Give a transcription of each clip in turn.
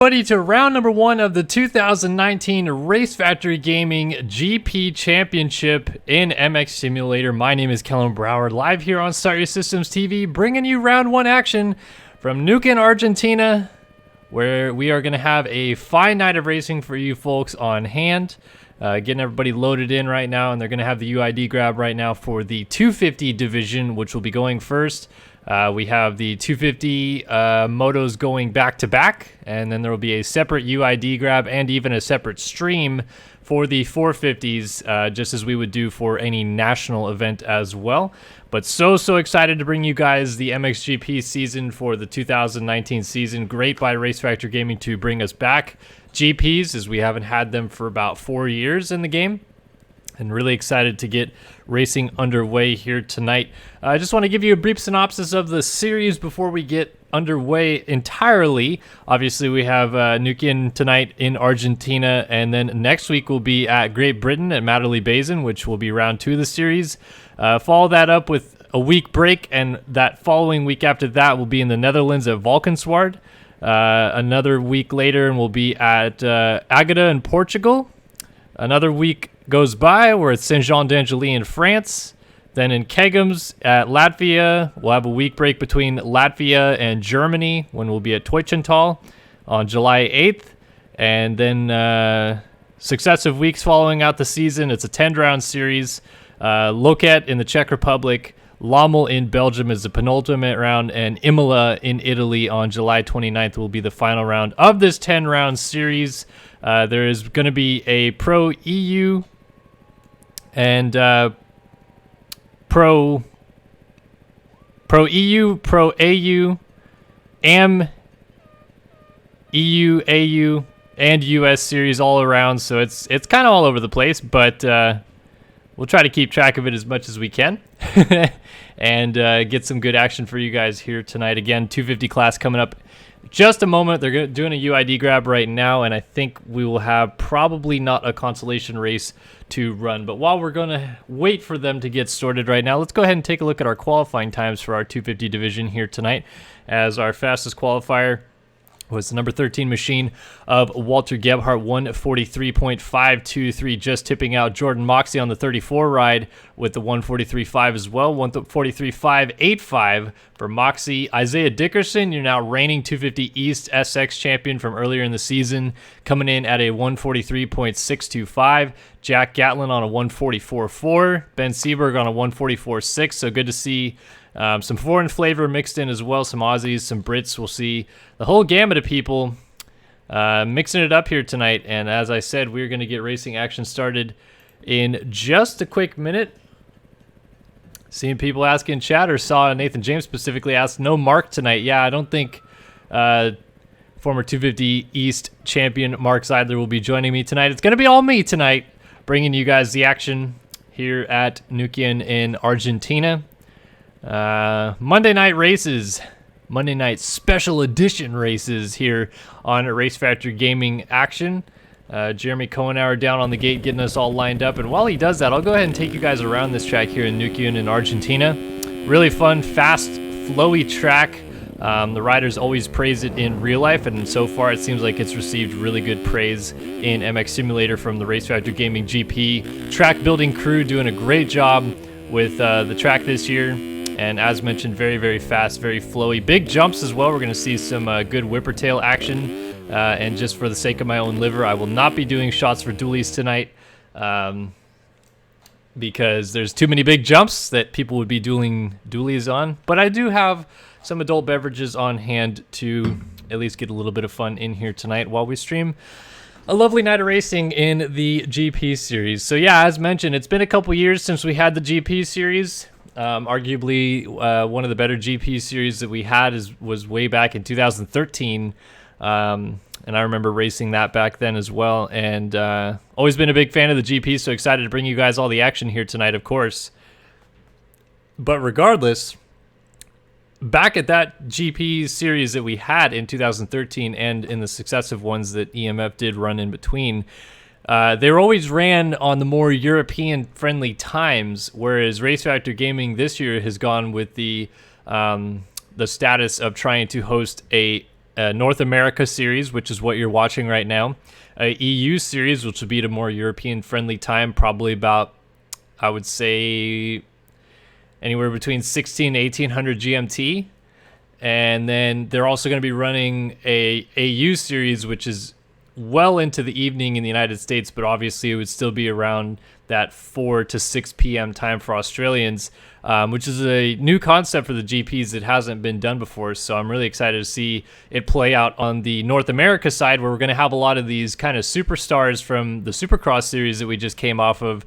Buddy, to round number 1 of the 2019 Race Factory Gaming GP Championship in MX Simulator. My name is Kellen Brower, live here on Start Your Systems TV, bringing you round 1 action from Neuquen, Argentina, where we are going to have a fine night of racing for you folks on hand. Getting everybody loaded in right now, and they're going to have the UID grab right now for the 250 division, which will be going first. We have the 250 motos going back to back, and then there will be a separate UID grab and even a separate stream for the 450s, just as we would do for any national event as well. But so excited to bring you guys the Mxgp season for the 2019 season. Great by Race Factory Gaming to bring us back GPs, as we haven't had them for about 4 years in the game. And really excited to get racing underway here tonight. I just want to give you a brief synopsis of the series before we get underway entirely. Obviously, we have Neuquen tonight in Argentina, and then next week we'll be at Great Britain at Matterley Basin, which will be round 2 of the series. Follow that up with a week break, and that following week after that will be in the Netherlands at Valkenswaard. Another week later, and we'll be at Agata in Portugal. Another week goes by, we're at Saint-Jean-d'Angely in France. Then in Kegums at Latvia, we'll have a week break between Latvia and Germany, when we'll be at Teutschenthal on July 8th. And then successive weeks following out the season, it's a 10-round series. Loket in the Czech Republic, Lommel in Belgium is the penultimate round, and Imola in Italy on July 29th will be the final round of this 10-round series. There is going to be a Pro EU and Pro EU, Pro AU, AM, EU, AU, and US series all around. So it's kind of all over the place, but we'll try to keep track of it as much as we can and get some good action for you guys here tonight. Again, 250 class coming up just a moment. They're doing a UID grab right now, and I think we will have probably not a consolation race to run. But while we're going to wait for them to get sorted right now, let's go ahead and take a look at our qualifying times for our 250 division here tonight, as our fastest qualifier was the number 13 machine of Walter Gebhardt, 143.523, just tipping out Jordan Moxie on the 34 ride with the 143.5 as well, 143.585 for Moxie. Isaiah Dickerson, you're now reigning 250 East SX champion from earlier in the season, coming in at a 143.625. Jack Gatlin on a 144.4. Ben Seaberg on a 144.6, so good to see some foreign flavor mixed in as well, some Aussies, some Brits. We'll see the whole gamut of people mixing it up here tonight. And as I said, we're going to get racing action started in just a quick minute. Seeing people ask in chat, or saw Nathan James specifically ask, no Mark tonight. Yeah, I don't think former 250 East champion Mark Zeidler will be joining me tonight. It's going to be all me tonight, bringing you guys the action here at Neuquen in Argentina. Monday night races, Monday night special edition races here on Race Factory Gaming action. Jeremy Cohenauer down on the gate getting us all lined up, and while he does that, I'll go ahead and take you guys around this track here in Neuquen in Argentina. Really fun, fast, flowy track. The riders always praise it in real life, and so far it seems like it's received really good praise in MX Simulator from the Race Factory Gaming GP track building crew, doing a great job with the track this year. And as mentioned, very fast, very flowy. Big jumps as well. We're going to see some good whippertail action. And just for the sake of my own liver, I will not be doing shots for dualies tonight because there's too many big jumps that people would be dueling dualies on. But I do have some adult beverages on hand to at least get a little bit of fun in here tonight while we stream a lovely night of racing in the GP series. So yeah, as mentioned, it's been a couple years since we had the GP series. Arguably one of the better GP series that we had was way back in 2013, and I remember racing that back then as well, and always been a big fan of the GP, so excited to bring you guys all the action here tonight, of course. But regardless, back at that GP series that we had in 2013 and in the successive ones that EMF did run in between, they were always ran on the more European-friendly times, whereas Race Factor Gaming this year has gone with the status of trying to host a a North America series, which is what you're watching right now, a EU series, which will be at a more European-friendly time, probably about, I would say, anywhere between 16 to 1800 GMT. And then they're also going to be running a AU series, which is well into the evening in the United States, but obviously it would still be around that 4 to 6 p.m. time for Australians, which is a new concept for the GPs that hasn't been done before. So I'm really excited to see it play out on the North America side, where we're going to have a lot of these kind of superstars from the Supercross series that we just came off of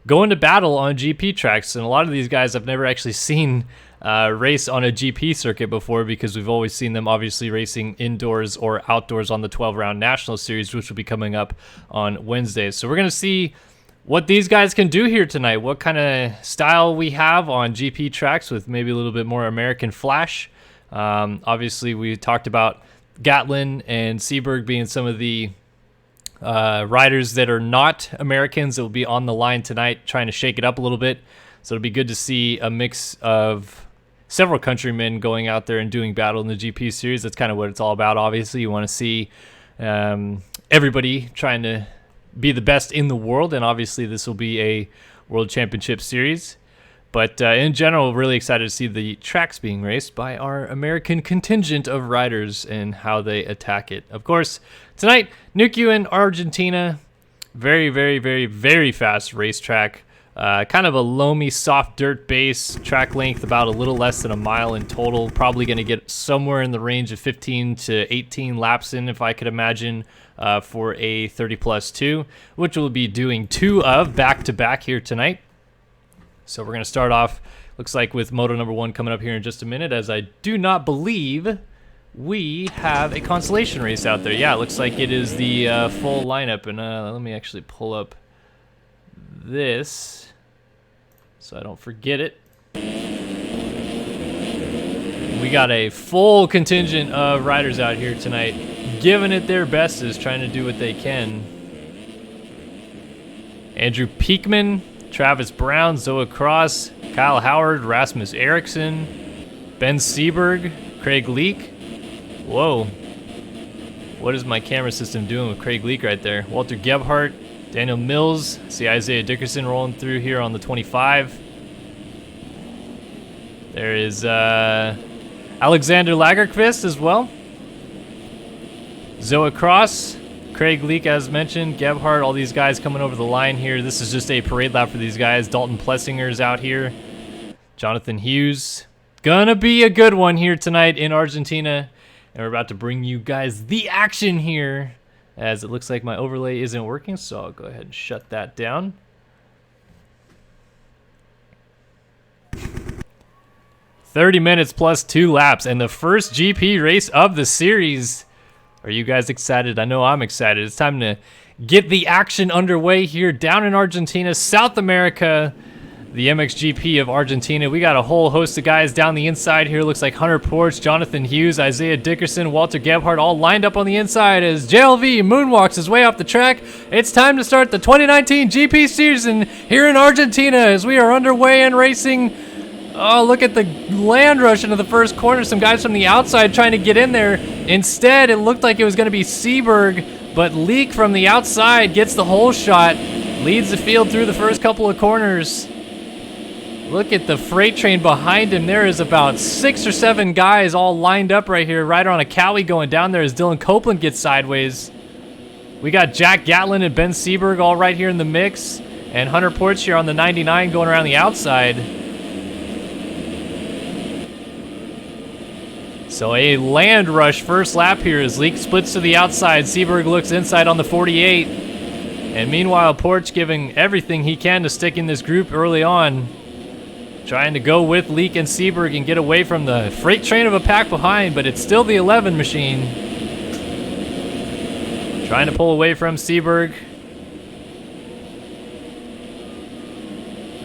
going to battle on GP tracks. And a lot of these guys I've never actually seen race on a GP circuit before, because we've always seen them obviously racing indoors or outdoors on the 12-round National Series, which will be coming up on Wednesday. So we're going to see what these guys can do here tonight, what kind of style we have on GP tracks with maybe a little bit more American flash. Obviously, we talked about Gatlin and Seberg being some of the riders that are not Americans that will be on the line tonight, trying to shake it up a little bit. So it'll be good to see a mix of several countrymen going out there and doing battle in the GP series. That's kind of what it's all about. Obviously, you want to see everybody trying to be the best in the world, and obviously this will be a World Championship series. But in general, really excited to see the tracks being raced by our American contingent of riders and how they attack it. Of course, tonight, Neuquen, Argentina, very, very, very, very fast racetrack. Kind of a loamy, soft dirt base, track length about a little less than a mile in total. Probably going to get somewhere in the range of 15 to 18 laps in, if I could imagine, for a 30+2, which we'll be doing 2 of back-to-back here tonight. So we're going to start off, looks like, with Moto number 1 coming up here in just a minute, as I do not believe we have a consolation race out there. Yeah, it looks like it is the full lineup, and let me actually pull up this so I don't forget it. We got a full contingent of riders out here tonight, giving it their best, is trying to do what they can. Andrew Peakman, Travis Brown, Zoa Cross, Kyle Howard, Rasmus Eriksson, Ben Seberg, Craig Leak. Whoa. What is my camera system doing with Craig Leak right there? Walter Gebhardt, Daniel Mills. See Isaiah Dickerson rolling through here on the 25. There is Alexander Lagerqvist as well. Zoa Cross, Craig Leak, as mentioned, Gebhardt, all these guys coming over the line here. This is just a parade lap for these guys. Dalton Plessinger's out here. Jonathan Hughes. Gonna be a good one here tonight in Argentina. And we're about to bring you guys the action here, as it looks like my overlay isn't working, so I'll go ahead and shut that down. "30 minutes plus 2 laps, and the first GP race of the series. Are you guys excited? I know I'm excited. It's time to get the action underway here down in Argentina, South America, the Mxgp of Argentina. We got a whole host of guys down the inside here. Looks like Hunter Porch, Jonathan Hughes, Isaiah Dickerson, Walter Gebhardt, all lined up on the inside as JLV moonwalks his way off the track. It's time to start the 2019 GP season here in Argentina as we are underway and racing. Oh, look at the land rush into the first corner. Some guys from the outside trying to get in there. Instead, it looked like it was going to be Seberg, but Leak from the outside gets the whole shot, leads the field through the first couple of corners. Look at the freight train behind him. There is about 6 or 7 guys all lined up right here. Rider on a Cowie going down there as Dylan Copeland gets sideways. We got Jack Gatlin and Ben Seberg all right here in the mix. And Hunter Porch here on the 99 going around the outside. So a land rush first lap here as Leak splits to the outside. Seberg looks inside on the 48. And meanwhile, Porch giving everything he can to stick in this group early on. Trying to go with Leak and Seberg and get away from the freight train of a pack behind, but it's still the 11 machine. Trying to pull away from Seberg.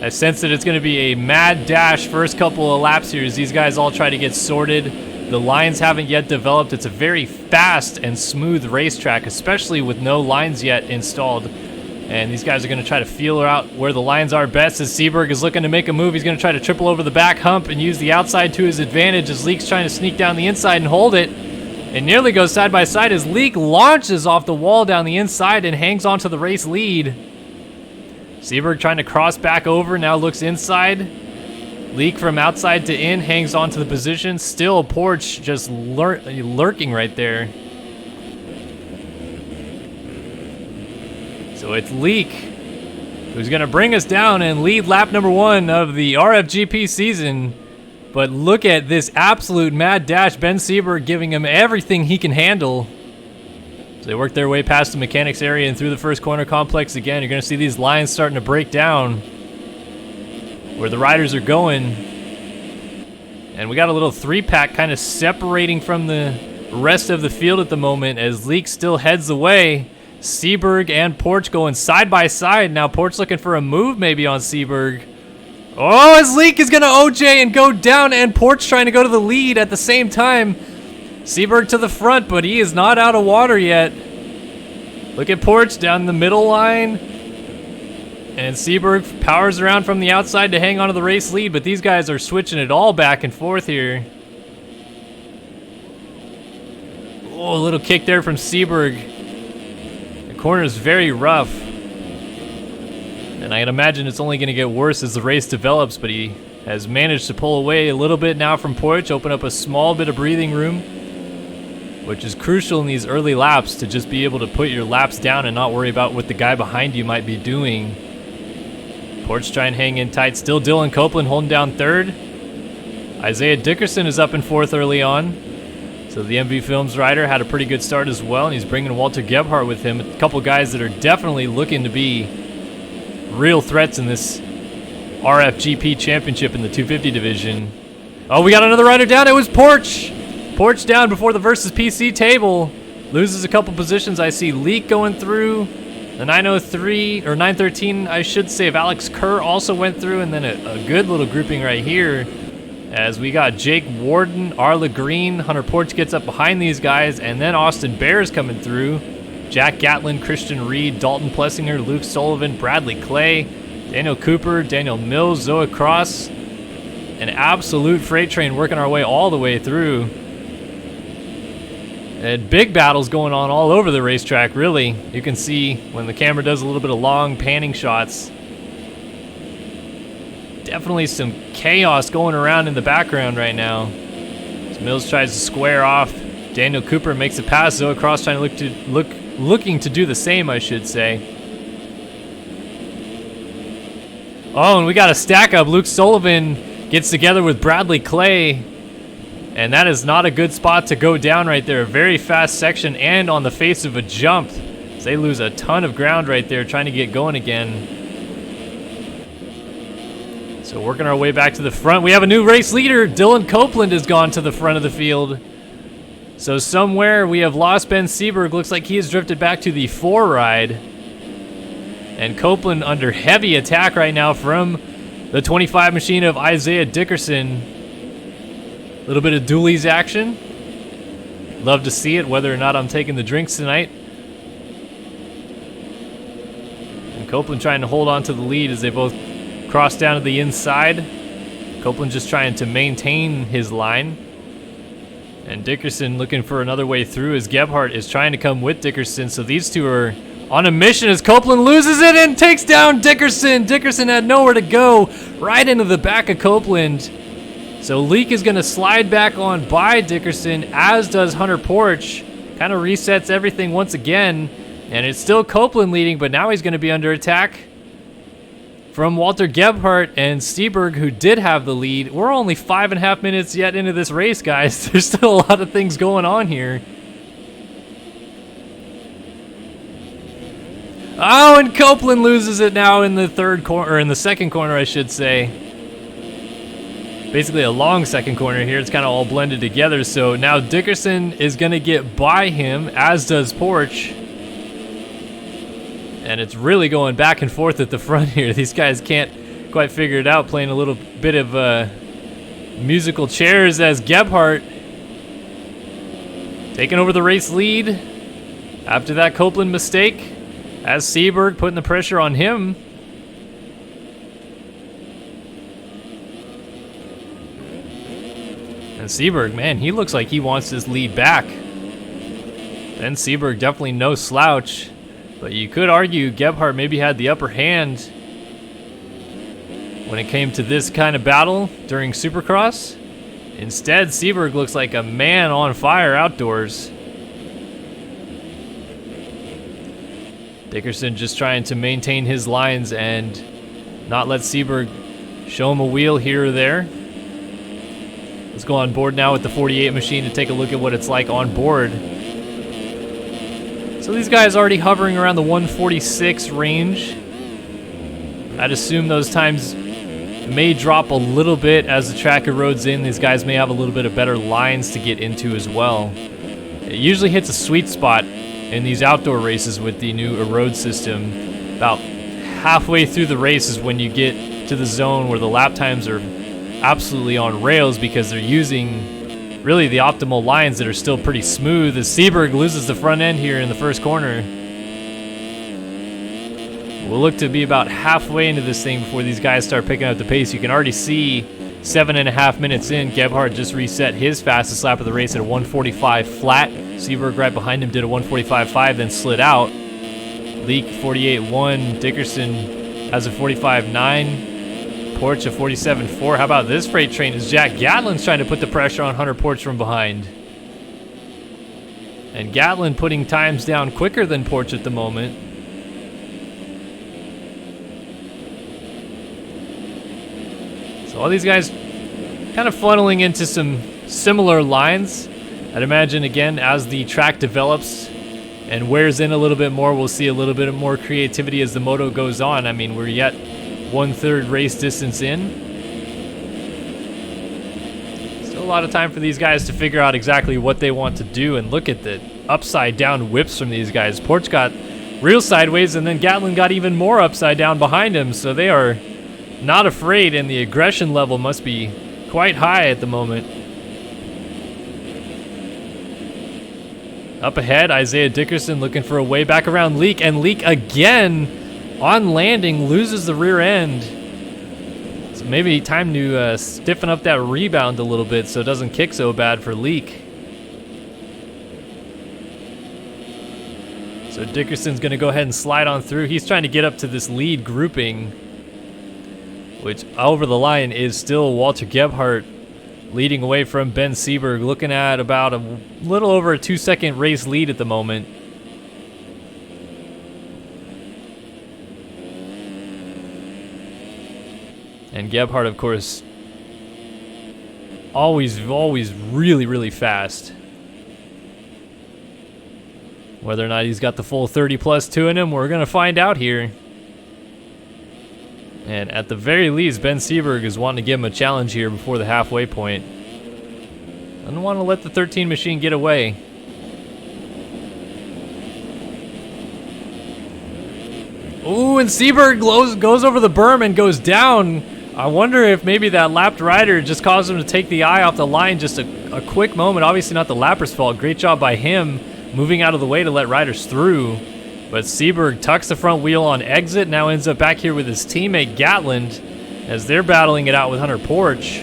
I sense that it's going to be a mad dash first couple of laps here as these guys all try to get sorted. The lines haven't yet developed. It's a very fast and smooth racetrack, especially with no lines yet installed. And these guys are going to try to feel out where the lines are best as Seberg is looking to make a move. He's going to try to triple over the back hump and use the outside to his advantage as Leak's trying to sneak down the inside and hold it. It nearly goes side by side as Leak launches off the wall down the inside and hangs onto the race lead. Seberg trying to cross back over, now looks inside. Leak from outside to in, hangs onto the position. Still Porch just lurking right there. So it's Leak who's gonna bring us down and lead lap number 1 of the RFGP season. But look at this absolute mad dash. Ben Seaver giving him everything he can handle. So they work their way past the mechanics area and through the first corner complex again. You're gonna see these lines starting to break down where the riders are going. And we got a little 3-pack kind of separating from the rest of the field at the moment as Leak still heads away. Seberg and Porch going side by side. Now Porch looking for a move maybe on Seberg. Oh, as Leak is gonna OJ and go down, and Porch trying to go to the lead at the same time. Seberg to the front, but he is not out of water yet. Look at Porch down the middle line. And Seberg powers around from the outside to hang onto the race lead, but these guys are switching it all back and forth here. Oh, a little kick there from Seberg. The corner is very rough. And I'd imagine it's only going to get worse as the race develops, but he has managed to pull away a little bit now from Porch, open up a small bit of breathing room, which is crucial in these early laps to just be able to put your laps down and not worry about what the guy behind you might be doing. Porch trying to hang in tight. Still Dylan Copeland holding down third. Isaiah Dickerson is up in fourth early on. So the MV Films rider had a pretty good start as well, and he's bringing Walter Gebhardt with him. A couple guys that are definitely looking to be real threats in this RFGP championship in the 250 division. Oh, we got another rider down. It was Porch. Porch down before the versus PC table. Loses a couple positions. I see Leak going through. The 903, or 913, I should say, of Alex Kerr also went through, and then a good little grouping right here as we got Jake Warden, Arla Green, Hunter Porch gets up behind these guys, and then Austin Bears coming through. Jack Gatlin, Christian Reed, Dalton Plessinger, Luke Sullivan, Bradley Clay, Daniel Cooper, Daniel Mills, Zoe Cross. An absolute freight train working our way all the way through. And big battles going on all over the racetrack, really. You can see when the camera does a little bit of long panning shots. Definitely some chaos going around in the background right now. As Mills tries to square off. Daniel Cooper makes a pass. Zoe Cross trying to looking to do the same, I should say. Oh, and we got a stack up. Luke Sullivan gets together with Bradley Clay. And that is not a good spot to go down right there. A very fast section and on the face of a jump. So they lose a ton of ground right there trying to get going again. So working our way back to the front. We have a new race leader. Dylan Copeland has gone to the front of the field. So somewhere we have lost Ben Seberg. Looks like he has drifted back to the 4 ride. And Copeland under heavy attack right now from the 25 machine of Isaiah Dickerson. A little bit of dualies action. Love to see it, whether or not I'm taking the drinks tonight. And Copeland trying to hold on to the lead as they both cross down to the inside. Copeland just trying to maintain his line. And Dickerson looking for another way through as Gebhardt is trying to come with Dickerson. So these two are on a mission as Copeland loses it and takes down Dickerson. Dickerson had nowhere to go, right into the back of Copeland. So Leak is going to slide back on by Dickerson, as does Hunter Porch. Kind of resets everything once again. And it's still Copeland leading, but now he's going to be under attack from Walter Gebhardt and Seberg, who did have the lead. We're only 5.5 minutes yet into this race, guys. There's still a lot of things going on here. Oh, and Copeland loses it now in the third corner, or in the second corner, I should say. Basically a long second corner here. It's kind of all blended together. So now Dickerson is going to get by him, as does Porch. And it's really going back and forth at the front here. These guys can't quite figure it out, playing a little bit of musical chairs as Gebhardt taking over the race lead after that Copeland mistake, as Seberg putting the pressure on him. And Seberg, man, he looks like he wants this lead back. Ben Seberg definitely no slouch, but you could argue Gebhardt maybe had the upper hand when it came to this kind of battle during Supercross. Instead, Seaver looks like a man on fire outdoors. Dickerson just trying to maintain his lines and not let Seaberg show him a wheel here or there. Let's go on board now with the 48 machine to take a look at what it's like on board. So these guys already hovering around the 146 range. I'd assume those times may drop a little bit as the track erodes in. These guys may have a little bit of better lines to get into as well. It usually hits a sweet spot in these outdoor races with the new erode system. About halfway through the race is when you get to the zone where the lap times are absolutely on rails because they're using really the optimal lines that are still pretty smooth, as Seaberg loses the front end here in the first corner. We'll look to be about halfway into this thing before these guys start picking up the pace. You can already see 7.5 minutes in, Gebhardt just reset his fastest lap of the race at a 145 flat. Seaberg right behind him did a 145.5, then slid out. Leak 48.1. Dickerson has a 45.9. Porch a 47.4. How about this freight train as Jack Gatlin's trying to put the pressure on Hunter Porch from behind. And Gatlin putting times down quicker than Porch at the moment. So all these guys kind of funneling into some similar lines. I'd imagine, again, as the track develops and wears in a little bit more, we'll see a little bit more creativity as the moto goes on. I mean, we're yet 1/3 race distance in. Still a lot of time for these guys to figure out exactly what they want to do, and look at the upside down whips from these guys. Porch got real sideways, and then Gatlin got even more upside down behind him, so they are not afraid, and the aggression level must be quite high at the moment. Up ahead, Isaiah Dickerson looking for a way back around Leak, and Leak again on landing loses the rear end. So maybe time to stiffen up that rebound a little bit so it doesn't kick so bad for Leak. So Dickerson's going to go ahead and slide on through. He's trying to get up to this lead grouping, which over the line is still Walter Gebhardt leading away from Ben Seberg, looking at about a little over a 2-second race lead at the moment. And Gebhardt, of course, always really, really fast. Whether or not he's got the full 30+2 in him, we're going to find out here. And at the very least, Ben Seberg is wanting to give him a challenge here before the halfway point. Doesn't want to let the 13 machine get away. Ooh, and Seberg goes over the berm and goes down. I wonder if maybe that lapped rider just caused him to take the eye off the line just a quick moment. Obviously not the lapper's fault. Great job by him moving out of the way to let riders through. But Seberg tucks the front wheel on exit, now ends up back here with his teammate Gatlin as they're battling it out with Hunter Porch.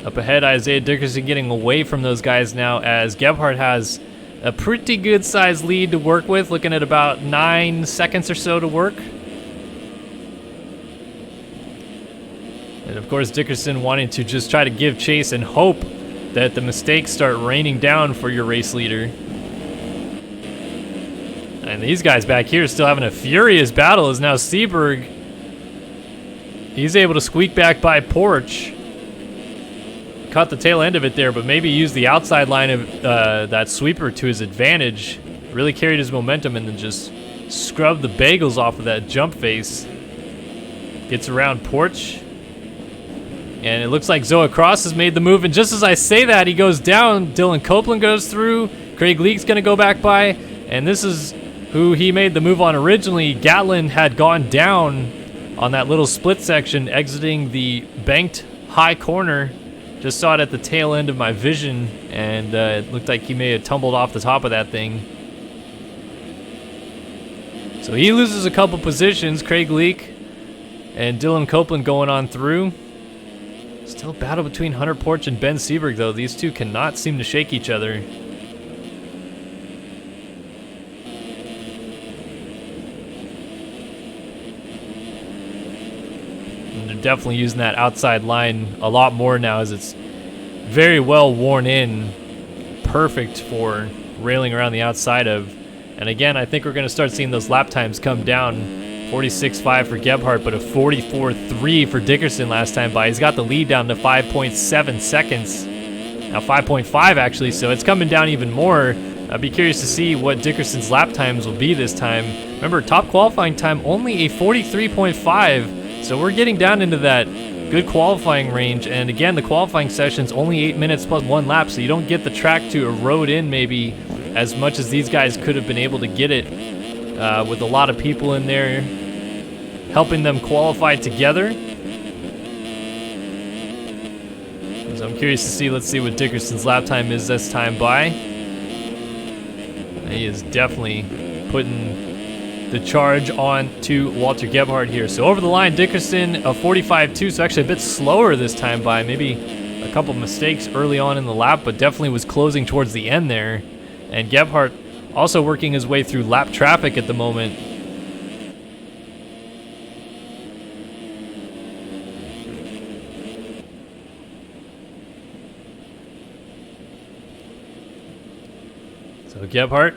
Up ahead, Isaiah Dickerson getting away from those guys now as Gebhardt has a pretty good sized lead to work with, looking at about 9 seconds or so to work. And of course, Dickerson wanting to just try to give chase and hope that the mistakes start raining down for your race leader. And these guys back here still having a furious battle as now Seberg, he's able to squeak back by Porch. Caught the tail end of it there, but maybe used the outside line of that sweeper to his advantage. Really carried his momentum and then just scrubbed the bagels off of that jump face. Gets around Porch. And it looks like Zoa Cross has made the move, and just as I say that, he goes down. Dylan Copeland goes through. Craig Leake's going to go back by, and this is who he made the move on originally. Gatlin had gone down on that little split section, exiting the banked high corner. Just saw it at the tail end of my vision, and it looked like he may have tumbled off the top of that thing. So he loses a couple positions. Craig Leake And Dylan Copeland going on through. Still a battle between Hunter Porch and Ben Seaberg, though. These two cannot seem to shake each other. And they're definitely using that outside line a lot more now, as it's very well worn in. Perfect for railing around the outside of. And again, I think we're going to start seeing those lap times come down. 46.5 for Gebhardt, but a 44.3 for Dickerson last time by. He's got the lead down to 5.7 seconds. Now 5.5 actually, so it's coming down even more. I'd be curious to see what Dickerson's lap times will be this time. Remember, top qualifying time only a 43.5, so we're getting down into that good qualifying range. And again, the qualifying session's only 8 minutes plus 1 lap, so you don't get the track to erode in maybe as much as these guys could have been able to get it with a lot of people in there helping them qualify together. So I'm curious to see, let's see what Dickerson's lap time is this time by. He is definitely putting the charge on to Walter Gebhardt here. So over the line, Dickerson a 45.2, so actually a bit slower this time by. Maybe a couple mistakes early on in the lap, but definitely was closing towards the end there. And Gebhardt also working his way through lap traffic at the moment. So Gebhardt,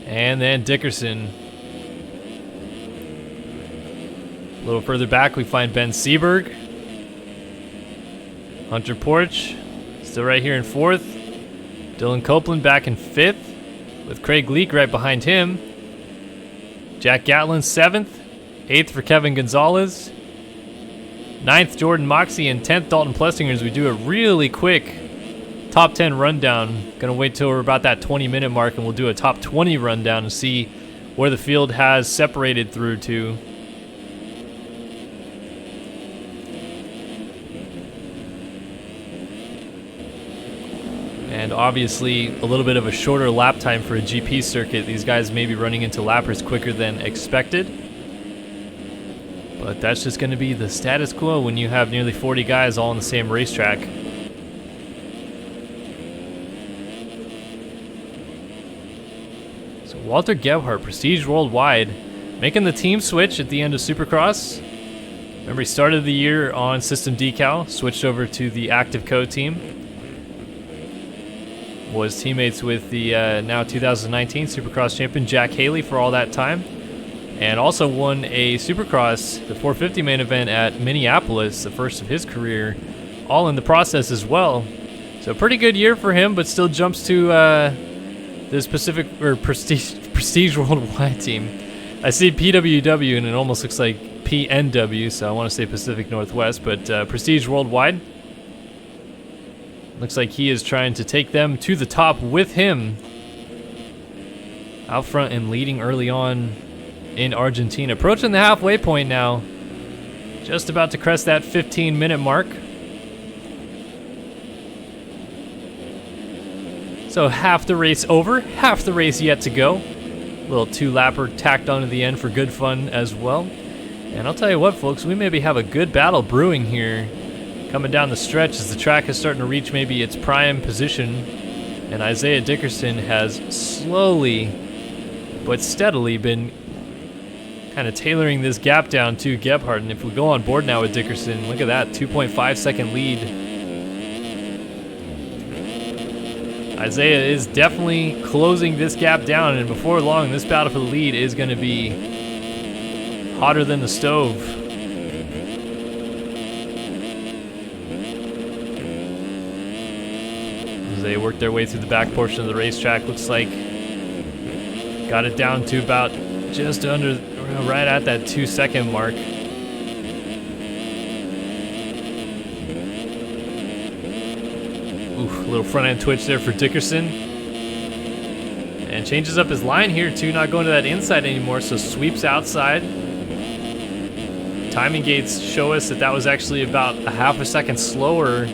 and then Dickerson. A little further back, we find Ben Seaberg. Hunter Porch, still right here in 4th. Dylan Copeland back in 5th, with Craig Leak right behind him. Jack Gatlin 7th, 8th for Kevin Gonzalez. 9th, Jordan Moxie, and 10th, Dalton Plessinger, as we do a really quick top 10 rundown. Gonna wait till we're about that 20-minute mark, and we'll do a top 20 rundown and see where the field has separated through to. And obviously a little bit of a shorter lap time for a GP circuit. These guys may be running into lappers quicker than expected. But that's just going to be the status quo when you have nearly 40 guys all on the same racetrack. So Walter Gebhardt, Prestige Worldwide, making the team switch at the end of Supercross. Remember, he started the year on System Decal, switched over to the Active Co team. Was teammates with the now 2019 Supercross champion Jack Haley for all that time. And also won a Supercross, the 450 main event at Minneapolis, the first of his career, all in the process as well. So pretty good year for him, but still jumps to this Prestige Worldwide team. I see PWW and it almost looks like PNW, so I want to say Pacific Northwest, but Prestige Worldwide. Looks like he is trying to take them to the top with him. Out front and leading early on in Argentina. Approaching the halfway point now. Just about to crest that 15-minute mark. So half the race over, half the race yet to go. Little 2-lapper tacked onto the end for good fun as well. And I'll tell you what, folks, we maybe have a good battle brewing here coming down the stretch as the track is starting to reach maybe its prime position. And Isaiah Dickerson has slowly but steadily been kind of tailoring this gap down to Gebhardt. And if we go on board now with Dickerson, look at that, 2.5 second lead. Isaiah is definitely closing this gap down, and before long, this battle for the lead is going to be hotter than the stove. As they work their way through the back portion of the racetrack, looks like got it down to about just under, right at that 2 second mark. Oof, a little front end twitch there for Dickerson. And changes up his line here too, not going to that inside anymore, so sweeps outside. Timing gates show us that that was actually about a half a second slower.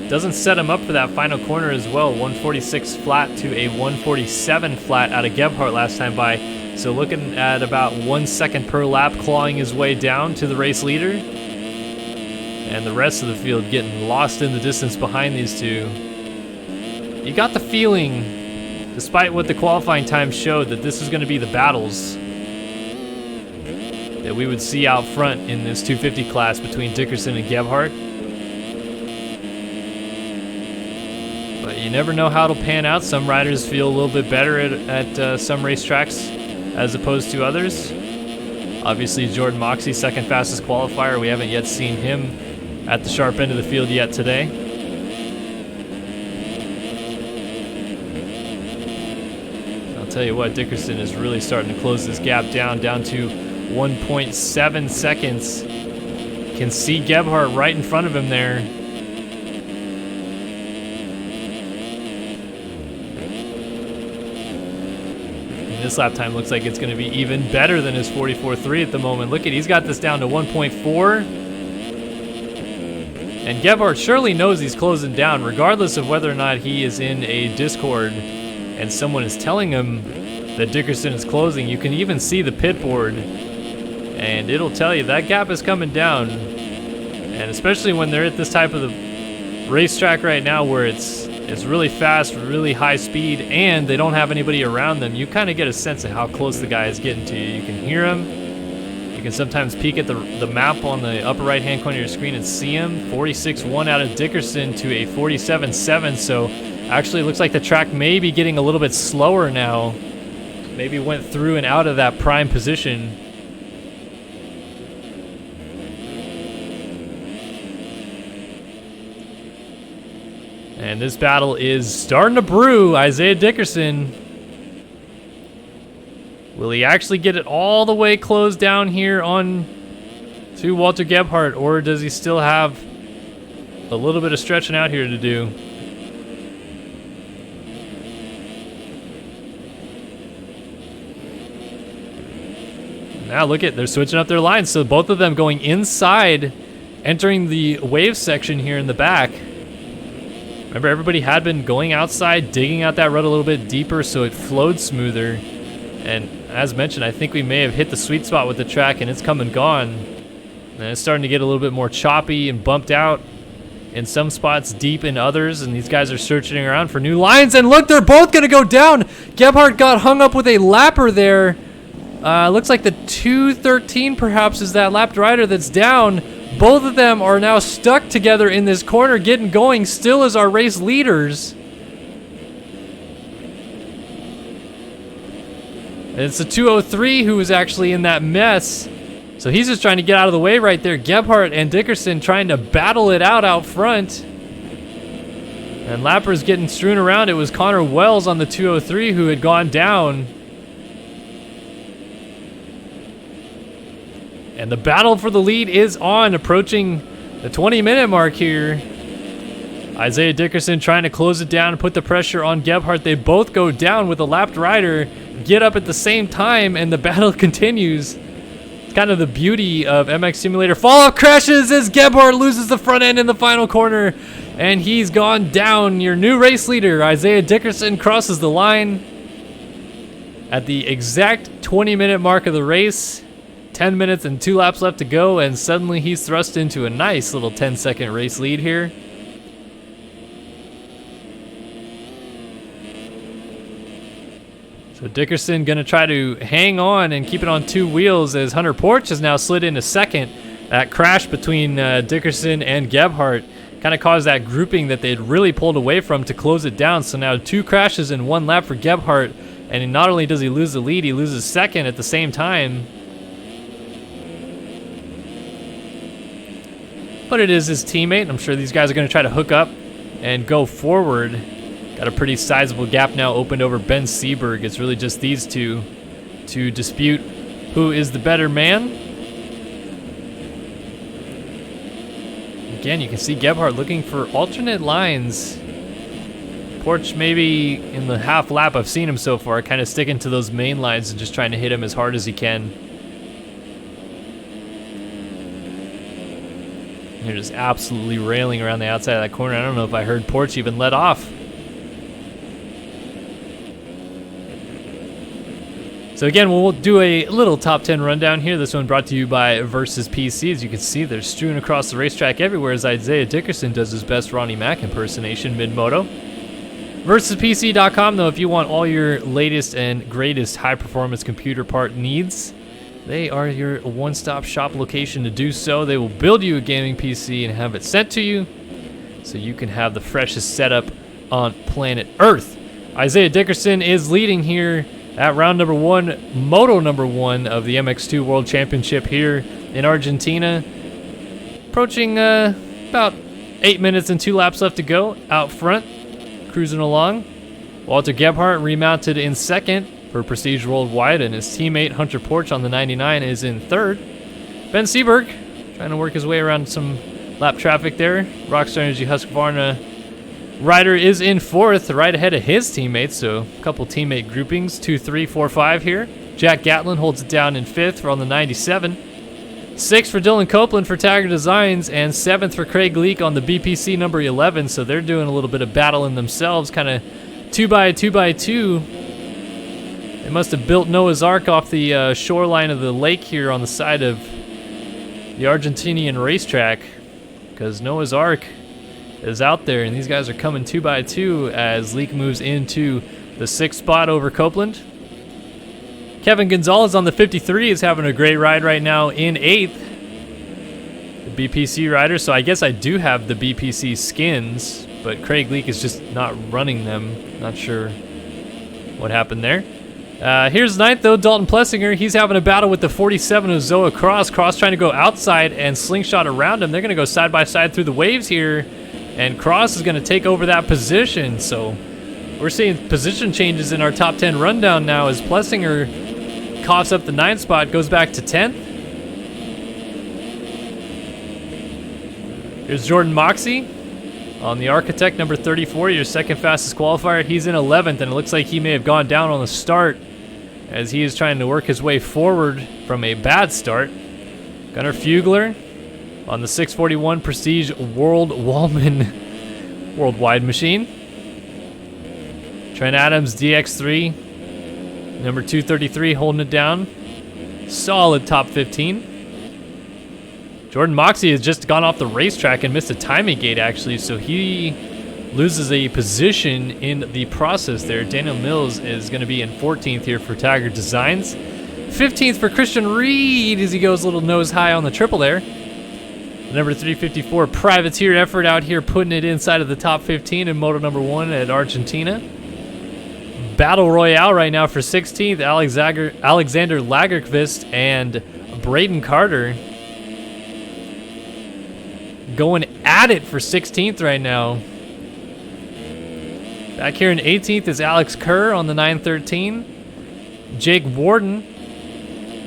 Doesn't set him up for that final corner as well. 146 flat to a 147 flat out of Gebhardt last time by. So looking at about 1 second per lap, clawing his way down to the race leader. And the rest of the field getting lost in the distance behind these two. You got the feeling, despite what the qualifying time showed, that this is going to be the battles that we would see out front in this 250 class between Dickerson and Gebhardt. But you never know how it'll pan out. Some riders feel a little bit better at some racetracks as opposed to others. Obviously, Jordan Moxey, second fastest qualifier. We haven't yet seen him at the sharp end of the field yet today. I'll tell you what, Dickerson is really starting to close this gap down to 1.7 seconds. Can see Gebhardt right in front of him there. And this lap time looks like it's going to be even better than his 44.3 at the moment. Look at, he's got this down to 1.4. And Gebhardt surely knows he's closing down, regardless of whether or not he is in a Discord and someone is telling him that Dickerson is closing. You can even see the pit board, and it'll tell you that gap is coming down. And especially when they're at this type of the racetrack right now where it's really fast, really high speed, and they don't have anybody around them, you kind of get a sense of how close the guy is getting to you. You can hear him. You can sometimes peek at the map on the upper right-hand corner of your screen and see him. 46.1 out of Dickerson to a 47.7, so actually it looks like the track may be getting a little bit slower now. Maybe went through and out of that prime position. And this battle is starting to brew. Isaiah Dickerson. Will he actually get it all the way closed down here on to Walter Gebhardt, or does he still have a little bit of stretching out here to do? Now look at, they're switching up their lines, so both of them going inside, entering the wave section here in the back. Remember, everybody had been going outside, digging out that rut a little bit deeper so it flowed smoother. And as mentioned, I think we may have hit the sweet spot with the track, and it's come and gone. And it's starting to get a little bit more choppy and bumped out in some spots, deep in others, and these guys are searching around for new lines. And look, they're both going to go down. Gebhardt got hung up with a lapper there. Looks like the 213 perhaps is that lapped rider that's down. Both of them are now stuck together in this corner, getting going still as our race leaders. And it's the 203 who was actually in that mess. So he's just trying to get out of the way right there. Gebhardt and Dickerson trying to battle it out front. And lappers getting strewn around. It was Connor Wells on the 203 who had gone down. And the battle for the lead is on, approaching the 20-minute mark here. Isaiah Dickerson trying to close it down and put the pressure on Gebhardt. They both go down with a lapped rider, get up at the same time, and the battle continues. It's kind of the beauty of MX Simulator. Fallout crashes as Gebhardt loses the front end in the final corner, and he's gone down. Your new race leader, Isaiah Dickerson, crosses the line at the exact 20-minute mark of the race. 10 minutes and 2 laps left to go, and suddenly he's thrust into a nice little 10-second race lead here. So Dickerson gonna try to hang on and keep it on 2 wheels as Hunter Porch has now slid into second. That crash between Dickerson and Gebhardt kind of caused that grouping that they'd really pulled away from to close it down. So now 2 crashes in 1 lap for Gebhardt, and not only does he lose the lead, he loses second at the same time. But it is his teammate. I'm sure these guys are going to try to hook up and go forward. Got a pretty sizable gap now opened over Ben Seaberg. It's really just these two to dispute who is the better man. Again, you can see Gebhardt looking for alternate lines. Porch maybe in the half lap I've seen him so far, kind of sticking to those main lines and just trying to hit him as hard as he can. They're just absolutely railing around the outside of that corner. I don't know if I heard Porch even let off. So again, we'll do a little top 10 rundown here. This one brought to you by Versus PC. As you can see, they're strewn across the racetrack everywhere as Isaiah Dickerson does his best Ronnie Mack impersonation mid-moto. VersusPC.com, though, if you want all your latest and greatest high-performance computer part needs, they are your one-stop shop location to do so. They will build you a gaming PC and have it sent to you so you can have the freshest setup on planet Earth. Isaiah Dickerson is leading here at round number 1, moto number 1 of the MX2 World Championship here in Argentina. Approaching about 8 minutes and 2 laps left to go out front, cruising along. Walter Gebhardt remounted in second for Prestige Worldwide, and his teammate Hunter Porch on the 99 is in third. Ben Seaberg trying to work his way around some lap traffic there. Rockstar Energy Husqvarna rider is in fourth, right ahead of his teammates, so a couple teammate groupings, 2, 3, 4, 5 here. Jack Gatlin holds it down in fifth on the 97. Sixth for Dylan Copeland for Tiger Designs, and seventh for Craig Leake on the BPC number 11, so they're doing a little bit of battling themselves, kind of 2x2x2. They must have built Noah's Ark off the shoreline of the lake here on the side of the Argentinian racetrack, because Noah's Ark is out there, and these guys are coming 2x2 as Leake moves into the 6th spot over Copeland. Kevin Gonzalez on the 53 is having a great ride right now in 8th. The BPC rider, so I guess I do have the BPC skins, but Craig Leake is just not running them. Not sure what happened there. Here's 9th, though, Dalton Plessinger. He's having a battle with the 47 of Zoa Cross. Cross trying to go outside and slingshot around him. They're going to go side by side through the waves here, and Cross is going to take over that position. So we're seeing position changes in our top 10 rundown now as Plessinger coughs up the 9th spot, goes back to 10th. Here's Jordan Moxie on the Architect, number 34, your second fastest qualifier. He's in 11th, and it looks like he may have gone down on the start as he is trying to work his way forward from a bad start. Gunnar Fugler on the 641 Prestige World Wallman Worldwide machine. Trent Adams, DX3, number 233, holding it down. Solid top 15. Jordan Moxie has just gone off the racetrack and missed a timing gate, actually, so he loses a position in the process there. Daniel Mills is going to be in 14th here for Tiger Designs. 15th for Christian Reed as he goes a little nose high on the triple there. Number 354 Privateer effort out here, putting it inside of the top 15 in Moto number 1 at Argentina. Battle Royale right now for 16th, Alexander Lagerqvist and Braden Carter going at it for 16th right now. Back here in 18th is Alex Kerr on the 913. Jake Warden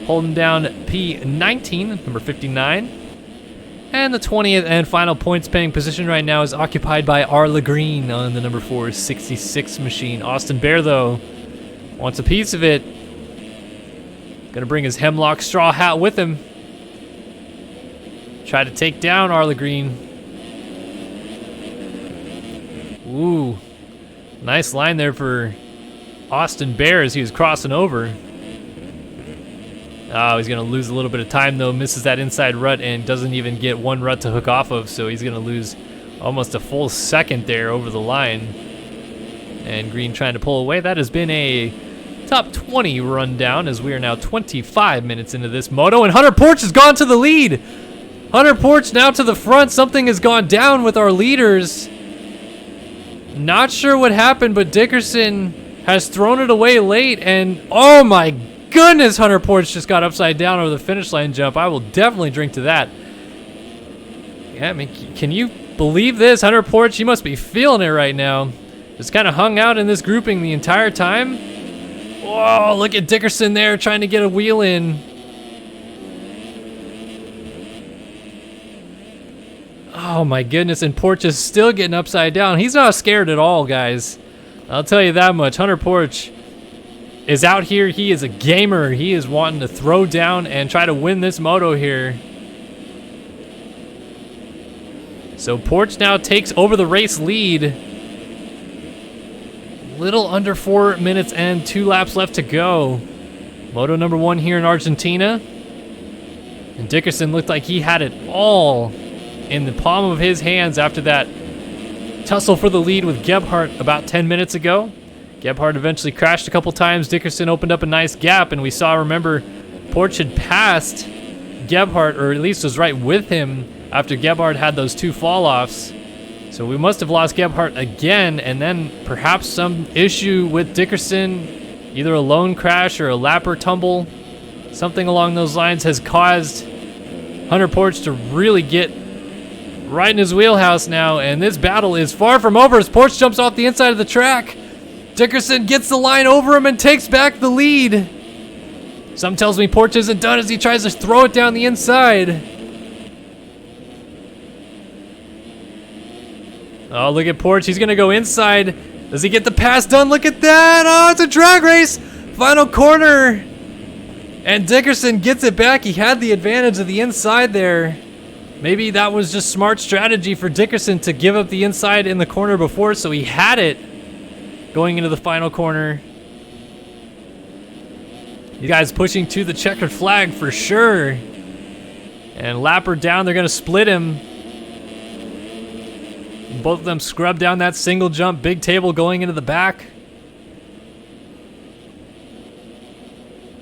holding down P19, number 59. And the 20th and final points paying position right now is occupied by Arla Green on the number 466 machine. Austin Bear, though, wants a piece of it. Gonna bring his hemlock straw hat with him. Try to take down Arla Green. Ooh, nice line there for Austin Bear as he was crossing over. Oh, he's going to lose a little bit of time, though. Misses that inside rut and doesn't even get one rut to hook off of, so he's going to lose almost a full second there over the line. And Green trying to pull away. That has been a top 20 rundown as we are now 25 minutes into this moto, and Hunter Porch has gone to the lead. Hunter Porch now to the front. Something has gone down with our leaders. Not sure what happened, but Dickerson has thrown it away late, and oh my goodness, Hunter Porch just got upside down over the finish line jump. I will definitely drink to that. Yeah, I mean, can you believe this? Hunter Porch, he must be feeling it right now. Just kind of hung out in this grouping the entire time. Whoa, look at Dickerson there trying to get a wheel in. Oh my goodness, and Porch is still getting upside down. He's not scared at all, guys. I'll tell you that much. Hunter Porch is out here. He is a gamer. He is wanting to throw down and try to win this moto here. So Porch now takes over the race lead. Little under 4 minutes and 2 laps left to go. Moto number 1 here in Argentina. And Dickerson looked like he had it all in the palm of his hands after that tussle for the lead with Gebhardt about 10 minutes ago. Gebhardt eventually crashed a couple times. Dickerson opened up a nice gap, and we saw, remember, Porch had passed Gebhardt, or at least was right with him after Gebhardt had those 2 fall-offs. So we must have lost Gebhardt again, and then perhaps some issue with Dickerson, either a lone crash or a lapper tumble. Something along those lines has caused Hunter Porch to really get right in his wheelhouse now, and this battle is far from over as Porch jumps off the inside of the track. Dickerson gets the line over him and takes back the lead. Some tells me Porch isn't done as he tries to throw it down the inside. Oh, look at Porch. He's going to go inside. Does he get the pass done? Look at that. Oh, it's a drag race. Final corner. And Dickerson gets it back. He had the advantage of the inside there. Maybe that was just smart strategy for Dickerson to give up the inside in the corner before, so he had it going into the final corner. You guys pushing to the checkered flag for sure. And Lapper down, they're going to split him. Both of them scrub down that single jump, big table going into the back.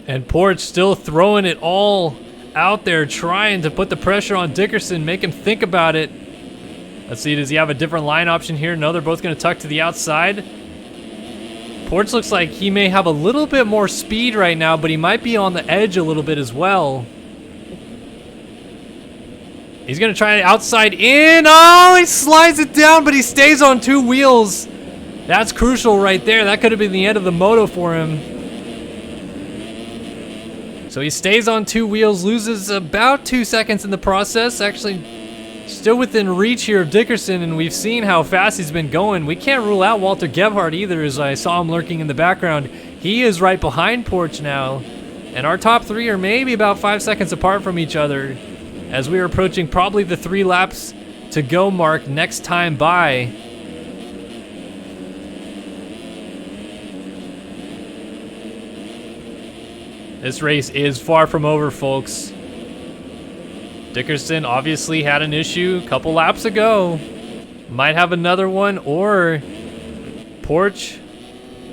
And Porch still throwing it all out there, trying to put the pressure on Dickerson, make him think about it. Let's see, does he have a different line option here? No, they're both going to tuck to the outside. Porch looks like he may have a little bit more speed right now, but he might be on the edge a little bit as well. He's going to try it outside in. Oh, he slides it down, but he stays on 2 wheels. That's crucial right there. That could have been the end of the moto for him. So he stays on 2 wheels, loses about 2 seconds in the process. Actually, still within reach here of Dickerson, and we've seen how fast he's been going. We can't rule out Walter Gebhardt either, as I saw him lurking in the background. He is right behind Porch now, and our top 3 are maybe about 5 seconds apart from each other as we are approaching probably the 3 laps to go mark next time by. This race is far from over, folks. Dickerson obviously had an issue a couple laps ago. Might have another one, or Porch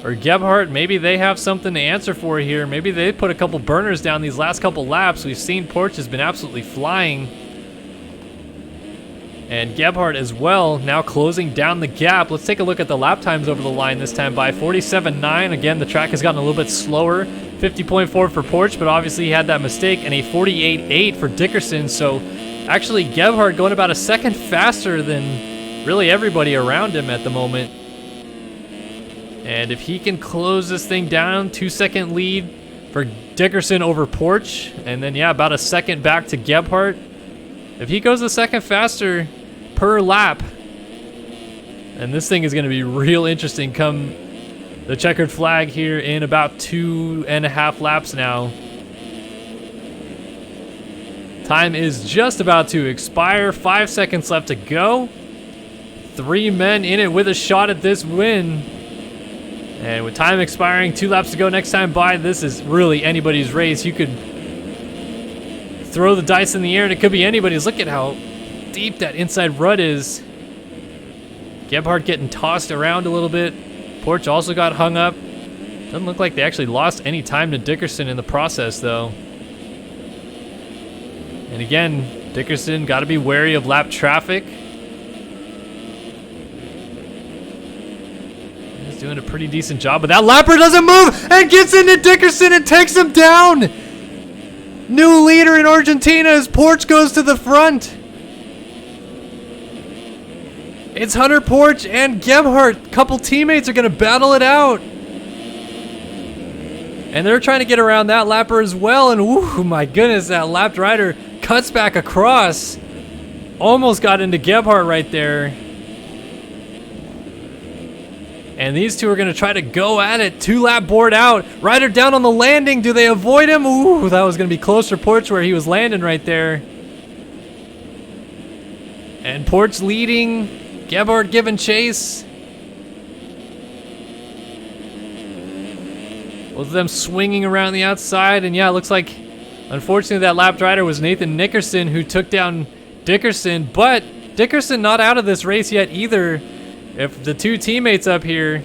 or Gebhardt, maybe they have something to answer for here. Maybe they put a couple burners down these last couple laps. We've seen Porch has been absolutely flying. And Gebhardt as well, now closing down the gap. Let's take a look at the lap times over the line this time by 47.9. Again, the track has gotten a little bit slower. 50.4 for Porch, but obviously he had that mistake, and a 48.8 for Dickerson. So actually Gebhardt going about a second faster than really everybody around him at the moment. And if he can close this thing down, 2-second lead for Dickerson over Porch, and then yeah, about a second back to Gebhardt. If he goes a second faster per lap, and this thing is going to be real interesting come the checkered flag here in about 2.5 laps now. Time is just about to expire. 5 seconds left to go. 3 men in it with a shot at this win. And with time expiring, 2 laps to go next time by, this is really anybody's race. You could throw the dice in the air and it could be anybody's. Look at how deep that inside rut is. Gebhardt getting tossed around a little bit. Porch also got hung up. Doesn't look like they actually lost any time to Dickerson in the process, though. And again, Dickerson got to be wary of lap traffic. He's doing a pretty decent job, but that lapper doesn't move and gets into Dickerson and takes him down. New leader in Argentina as Porch goes to the front. It's Hunter Porch and Gebhardt. Couple teammates are going to battle it out. And they're trying to get around that lapper as well. And ooh, my goodness, that lapped rider cuts back across. Almost got into Gebhardt right there. And these two are going to try to go at it. 2-lap board out. Rider down on the landing. Do they avoid him? Ooh, that was going to be close for Porch where he was landing right there. And Porch leading. Gebhardt giving chase. Both of them swinging around the outside, and yeah, it looks like, unfortunately, that lapped rider was Nathan Nickerson, who took down Dickerson, but Dickerson not out of this race yet either. If the two teammates up here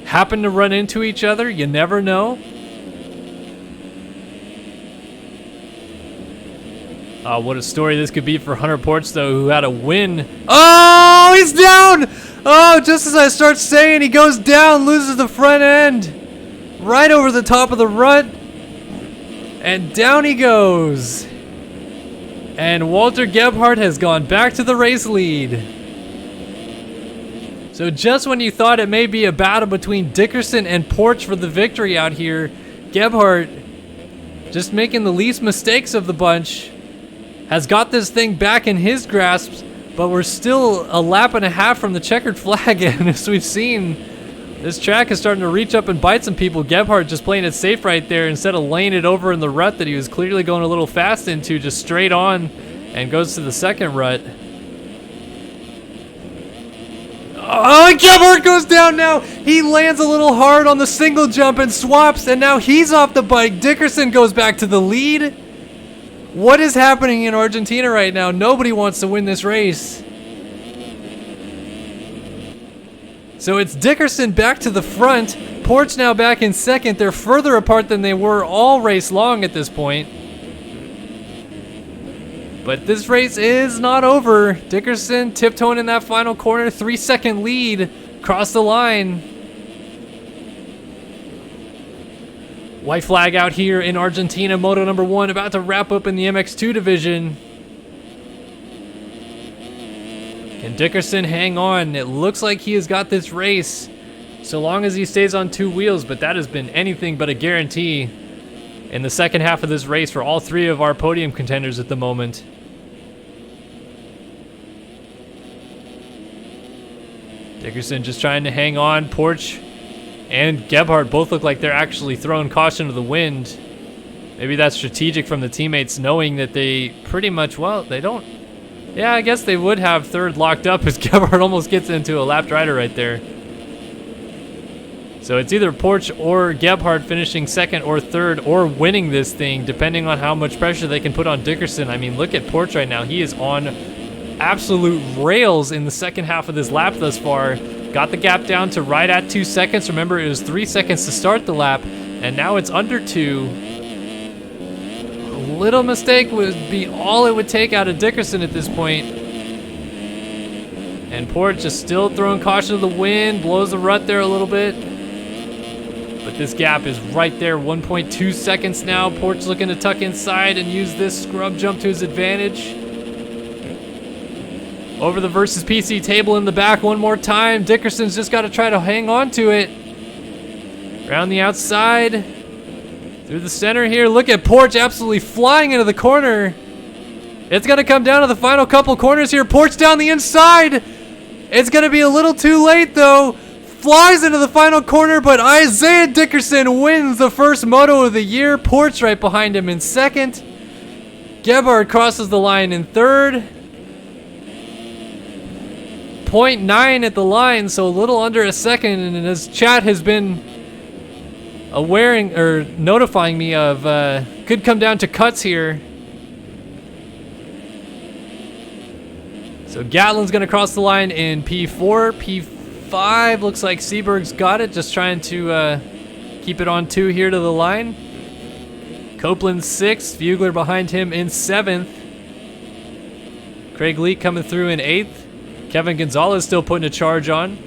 happen to run into each other, you never know. What a story this could be for Hunter Porch, though, who had a win. Oh, he's down! Oh, just as I start saying, he goes down, loses the front end. Right over the top of the rut. And down he goes. And Walter Gebhardt has gone back to the race lead. So just when you thought it may be a battle between Dickerson and Porch for the victory out here, Gebhardt, just making the least mistakes of the bunch, has got this thing back in his grasp, but we're still a lap and a half from the checkered flag, and as we've seen, this track is starting to reach up and bite some people. Gebhardt just playing it safe right there instead of laying it over in the rut that he was clearly going a little fast into, just straight on, and goes to the second rut. Oh, Gebhardt goes down now. He lands a little hard on the single jump and swaps, and now he's off the bike. Dickerson goes back to the lead. What is happening in Argentina right now? Nobody wants to win this race. So it's Dickerson back to the front. Porch now back in second. They're further apart than they were all race long at this point. But this race is not over. Dickerson tiptoeing in that final corner. 3-second lead. Across the line. White flag out here in Argentina. Moto number 1 about to wrap up in the MX2 division. Can Dickerson hang on? It looks like he has got this race so long as he stays on 2 wheels, but that has been anything but a guarantee in the second half of this race for all 3 of our podium contenders at the moment. Dickerson just trying to hang on. Porch and Gebhardt both look like they're actually throwing caution to the wind. Maybe that's strategic from the teammates, knowing that they pretty much, well, they don't. Yeah, I guess they would have third locked up as Gebhardt almost gets into a lapped rider right there. So it's either Porch or Gebhardt finishing second or third or winning this thing, depending on how much pressure they can put on Dickerson. I mean, look at Porch right now. He is on absolute rails in the second half of this lap thus far. Got the gap down to right at 2 seconds. Remember, it was 3 seconds to start the lap, and now it's under 2. A little mistake would be all it would take out of Dickerson at this point. And Porch is still throwing caution to the wind, blows the rut there a little bit. But this gap is right there, 1.2 seconds now. Porch looking to tuck inside and use this scrub jump to his advantage. Over the versus PC table in the back one more time. Dickerson's just got to try to hang on to it. Around the outside. Through the center here. Look at Porch absolutely flying into the corner. It's going to come down to the final couple corners here. Porch down the inside. It's going to be a little too late though. Flies into the final corner, but Isaiah Dickerson wins the first moto of the year. Porch right behind him in second. Gebhardt crosses the line in third. 0.9 at the line, so a little under a second, and as chat has been notifying me of, could come down to cuts here. So Gatlin's gonna cross the line in P4. P5 looks like Seberg's got it, just trying to keep it on 2 here to the line. Copeland 6th, Fugler behind him in 7th. Craig Leake coming through in 8th. Kevin Gonzalez still putting a charge on.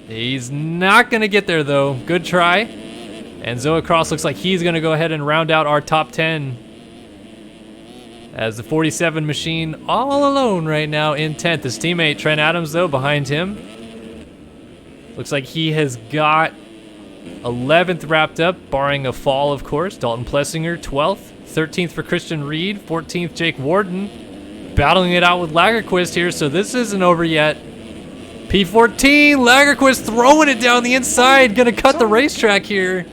He's not going to get there, though. Good try. And Zoe Cross looks like he's going to go ahead and round out our top 10. As the 47 machine all alone right now in 10th. His teammate Trent Adams, though, behind him. Looks like he has got 11th wrapped up, barring a fall, of course. Dalton Plessinger, 12th. 13th for Christian Reed, 14th Jake Warden, battling it out with Lagerquist here, so this isn't over yet. P14, Lagerquist throwing it down the inside, gonna cut the racetrack here.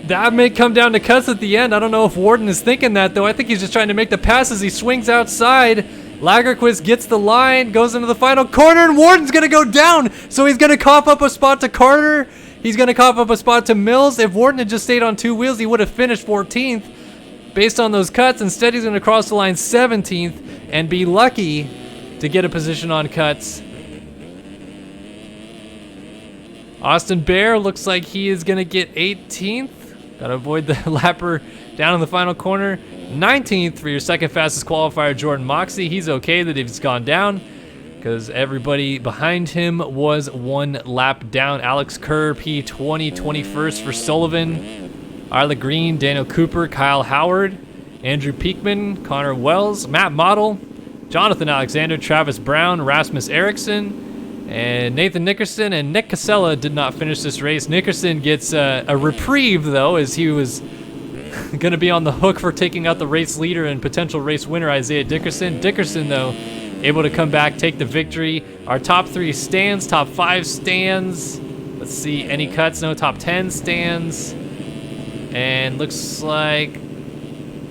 That may come down to cuts at the end. I don't know if Warden is thinking that, though. I think he's just trying to make the pass as he swings outside. Lagerquist gets the line, goes into the final corner, and Warden's going to go down. So he's going to cough up a spot to Carter. He's going to cough up a spot to Mills. If Warden had just stayed on 2 wheels, he would have finished 14th based on those cuts. Instead, he's going to cross the line 17th and be lucky to get a position on cuts. Austin Bear looks like he is going to get 18th. Got to avoid the lapper down in the final corner. 19th for your second fastest qualifier, Jordan Moxie. He's okay that he's gone down because everybody behind him was 1 lap down. Alex Kerr, P20, 21st for Sullivan. Arla Green, Daniel Cooper, Kyle Howard, Andrew Peakman, Connor Wells, Matt Model, Jonathan Alexander, Travis Brown, Rasmus Eriksson, and Nathan Nickerson. And Nick Casella did not finish this race. Nickerson gets a reprieve, though, as he was going to be on the hook for taking out the race leader and potential race winner, Isaiah Dickerson. Dickerson, though, able to come back, take the victory. Our top 3 stands, top 5 stands. Let's see, any cuts? No, top 10 stands. And looks like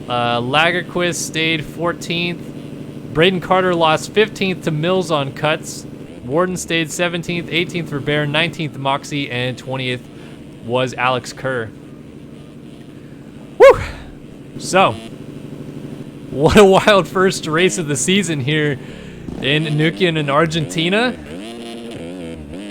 Lagerquist stayed 14th. Braden Carter lost 15th to Mills on cuts. Warden stayed 17th, 18th for Bear, 19th Moxie, and 20th was Alex Kerr. Woo! So, what a wild first race of the season here in Neuquen in Argentina.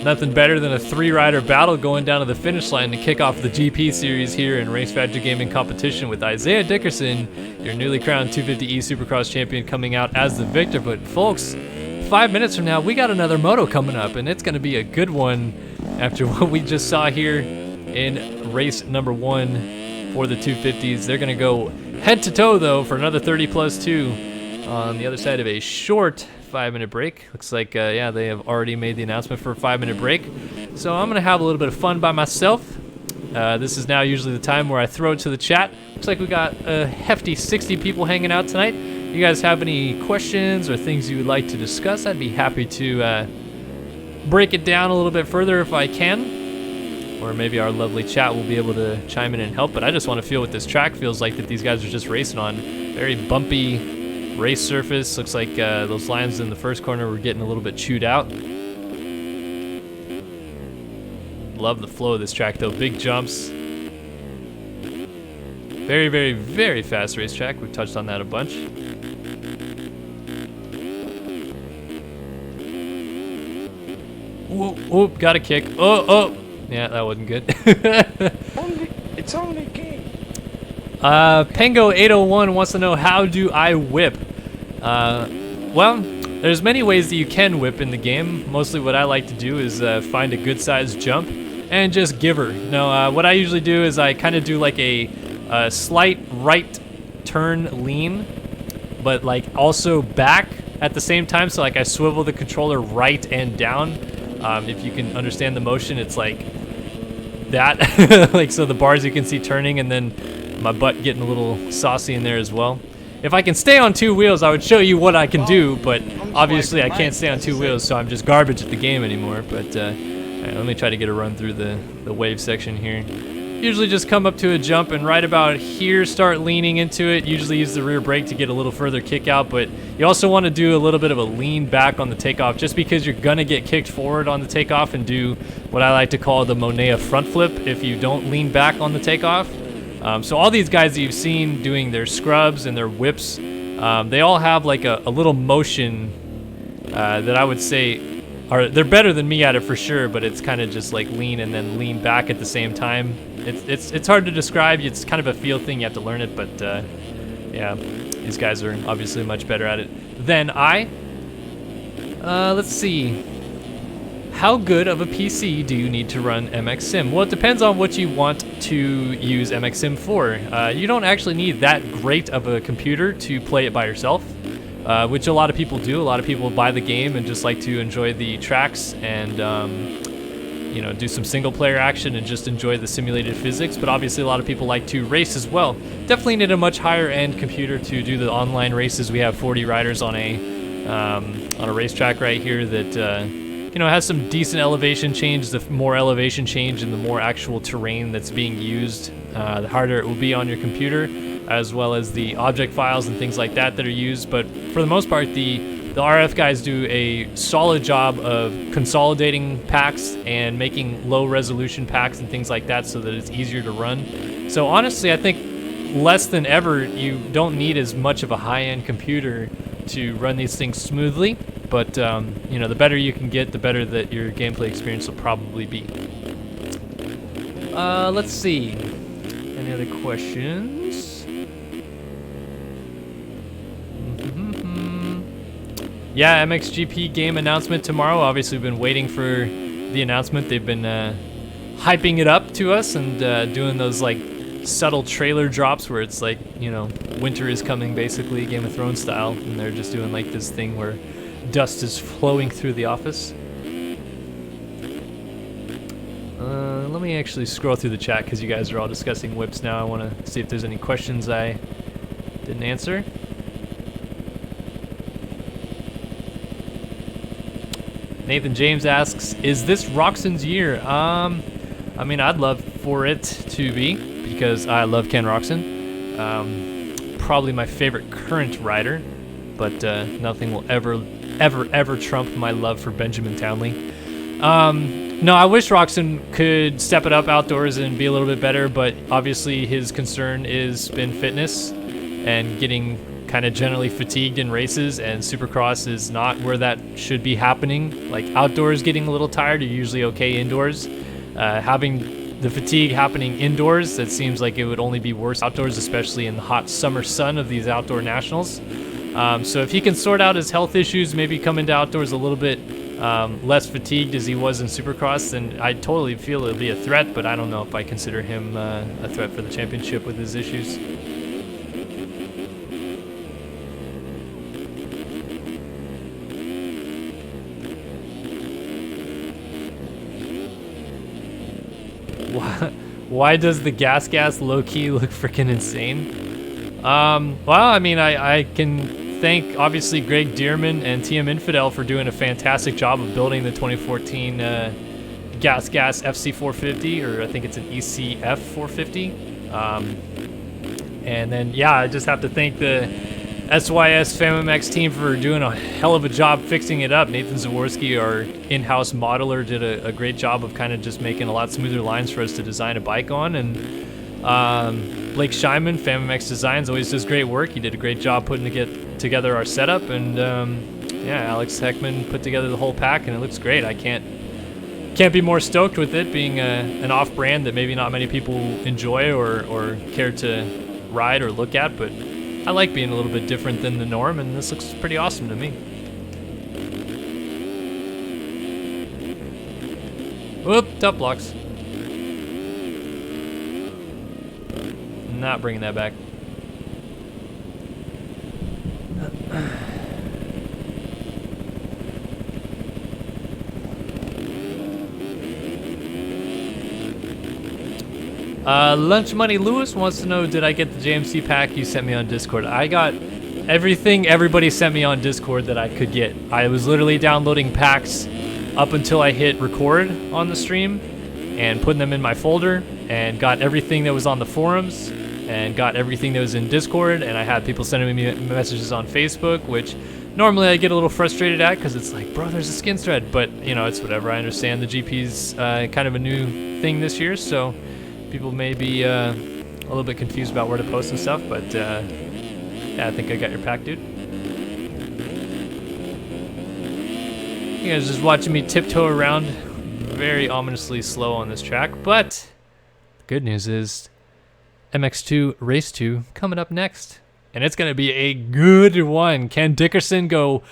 Nothing better than a 3-rider battle going down to the finish line to kick off the GP series here in Race Factory Gaming competition with Isaiah Dickerson, your newly crowned 250E Supercross champion, coming out as the victor. But folks, 5 minutes from now, we got another moto coming up, and it's going to be a good one after what we just saw here in race number 1 for the 250s. They're going to go head-to-toe, though, for another 30+2 on the other side of a short 5-minute break. Looks like, yeah, they have already made the announcement for a 5-minute break. So I'm going to have a little bit of fun by myself. This is now usually the time where I throw it to the chat. Looks like we got a hefty 60 people hanging out tonight. You guys have any questions or things you would like to discuss? I'd be happy to break it down a little bit further if I can. Or maybe our lovely chat will be able to chime in and help. But I just want to feel what this track feels like that these guys are just racing on. Very bumpy race surface. Looks like those lines in the first corner were getting a little bit chewed out. Love the flow of this track, though. Big jumps. Very, very, very fast racetrack. We've touched on that a bunch. Whoop, got a kick. Oh. Yeah, that wasn't good. It's only game. Pengo801 wants to know, how do I whip? Well, there's many ways that you can whip in the game. Mostly what I like to do is find a good sized jump and just give her. No, what I usually do is I kind of do like a slight right turn lean, but like also back at the same time. So like I swivel the controller right and down. If you can understand the motion, it's like that. Like, so the bars you can see turning, and then my butt getting a little saucy in there as well. If I can stay on 2 wheels, I would show you what I can do, but obviously I can't stay on 2 wheels, so I'm just garbage at the game anymore. But all right, let me try to get a run through the wave section here. Usually just come up to a jump and right about here start leaning into it. Usually use the rear brake to get a little further kick out, but you also want to do a little bit of a lean back on the takeoff, just because you're gonna get kicked forward on the takeoff and do what I like to call the Monea front flip if you don't lean back on the takeoff. So all these guys that you've seen doing their scrubs and their whips, they all have like a little motion that I would say they're better than me at it for sure, but it's kind of just like lean and then lean back at the same time. It's hard to describe. It's kind of a feel thing. You have to learn it, but yeah, these guys are obviously much better at it than I. Let's see. How good of a PC do you need to run MX Sim? Well, it depends on what you want to use MX Sim for. You don't actually need that great of a computer to play it by yourself, which a lot of people do. A lot of people buy the game and just like to enjoy the tracks and you know, do some single player action and just enjoy the simulated physics. But obviously a lot of people like to race as well. Definitely need a much higher end computer to do the online races. We have 40 riders on a racetrack right here that you know, has some decent elevation change. The more elevation change and the more actual terrain that's being used the harder it will be on your computer, as well as the object files and things like that are used. But for the most part, the RF guys do a solid job of consolidating packs and making low resolution packs and things like that so that it's easier to run. So honestly, I think less than ever, you don't need as much of a high-end computer to run these things smoothly. But you know, the better you can get, the better that your gameplay experience will probably be. Let's see. Any other questions? Yeah, Mxgp game announcement tomorrow. Obviously, we've been waiting for the announcement. They've been hyping it up to us and doing those like subtle trailer drops where it's like, you know, winter is coming, basically, Game of Thrones style, and they're just doing like this thing where dust is flowing through the office. Let me actually scroll through the chat because you guys are all discussing whips now. I want to see if there's any questions I didn't answer. Nathan James asks, is this Roxon's year? I mean, I'd love for it to be, because I love Ken Roxon. Probably my favorite current rider, but nothing will ever trump my love for Benjamin Townley. No, I wish Roxon could step it up outdoors and be a little bit better, but obviously his concern is been fitness and getting kind of generally fatigued in races, and Supercross is not where that should be happening. Like outdoors getting a little tired, you're usually okay indoors. Having the fatigue happening indoors, that seems like it would only be worse outdoors, especially in the hot summer sun of these outdoor nationals. So if he can sort out his health issues, maybe come into outdoors a little bit less fatigued as he was in Supercross, then I totally feel it'll be a threat, but I don't know if I consider him a threat for the championship with his issues. Why does the gas low-key look freaking insane? Well, I mean, I can thank, obviously, Greg Dearman and TM Infidel for doing a fantastic job of building the 2014 gas FC450, or I think it's an ECF 450. And then, yeah, I just have to thank the SYS FamiMX team for doing a hell of a job fixing it up. Nathan Zaworski, our in-house modeler, did a great job of kind of just making a lot smoother lines for us to design a bike on. And Blake Scheinman, FamiMX Designs, always does great work. He did a great job putting together our setup. And yeah, Alex Heckman put together the whole pack, and it looks great. I can't be more stoked with it being an off-brand that maybe not many people enjoy or care to ride or look at, but I like being a little bit different than the norm, and this looks pretty awesome to me. Whoop, top blocks. Not bringing that back. Lunch Money Lewis wants to know, did I get the JMC pack you sent me on Discord? I got everything everybody sent me on Discord that I could get. I was literally downloading packs up until I hit record on the stream and putting them in my folder, and got everything that was on the forums and got everything that was in Discord, and I had people sending me messages on Facebook, which normally I get a little frustrated at because it's like, bro, there's a skins thread, but you know, it's whatever. I understand the GP's kind of a new thing this year, so people may be a little bit confused about where to post and stuff, but yeah, I think I got your pack, dude. You guys just watching me tiptoe around very ominously slow on this track, but the good news is MX2 Race 2 coming up next, and it's going to be a good one. Can Dickerson go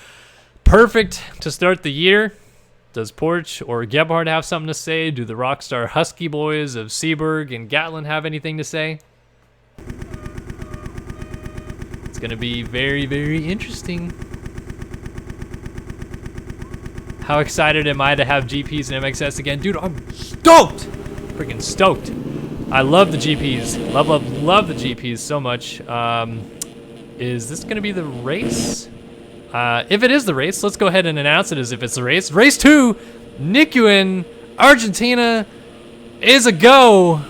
perfect to start the year? Does Porch or Gebhardt have something to say? Do the Rockstar Husky boys of Seaberg and Gatlin have anything to say? It's going to be very, very interesting. How excited am I to have GPs and MXS again? Dude, I'm stoked! Freaking stoked. I love the GPs. Love the GPs so much. Is this going to be the race? If it is the race, let's go ahead and announce it as if it's the race. Race 2, Neuquen, Argentina is a go.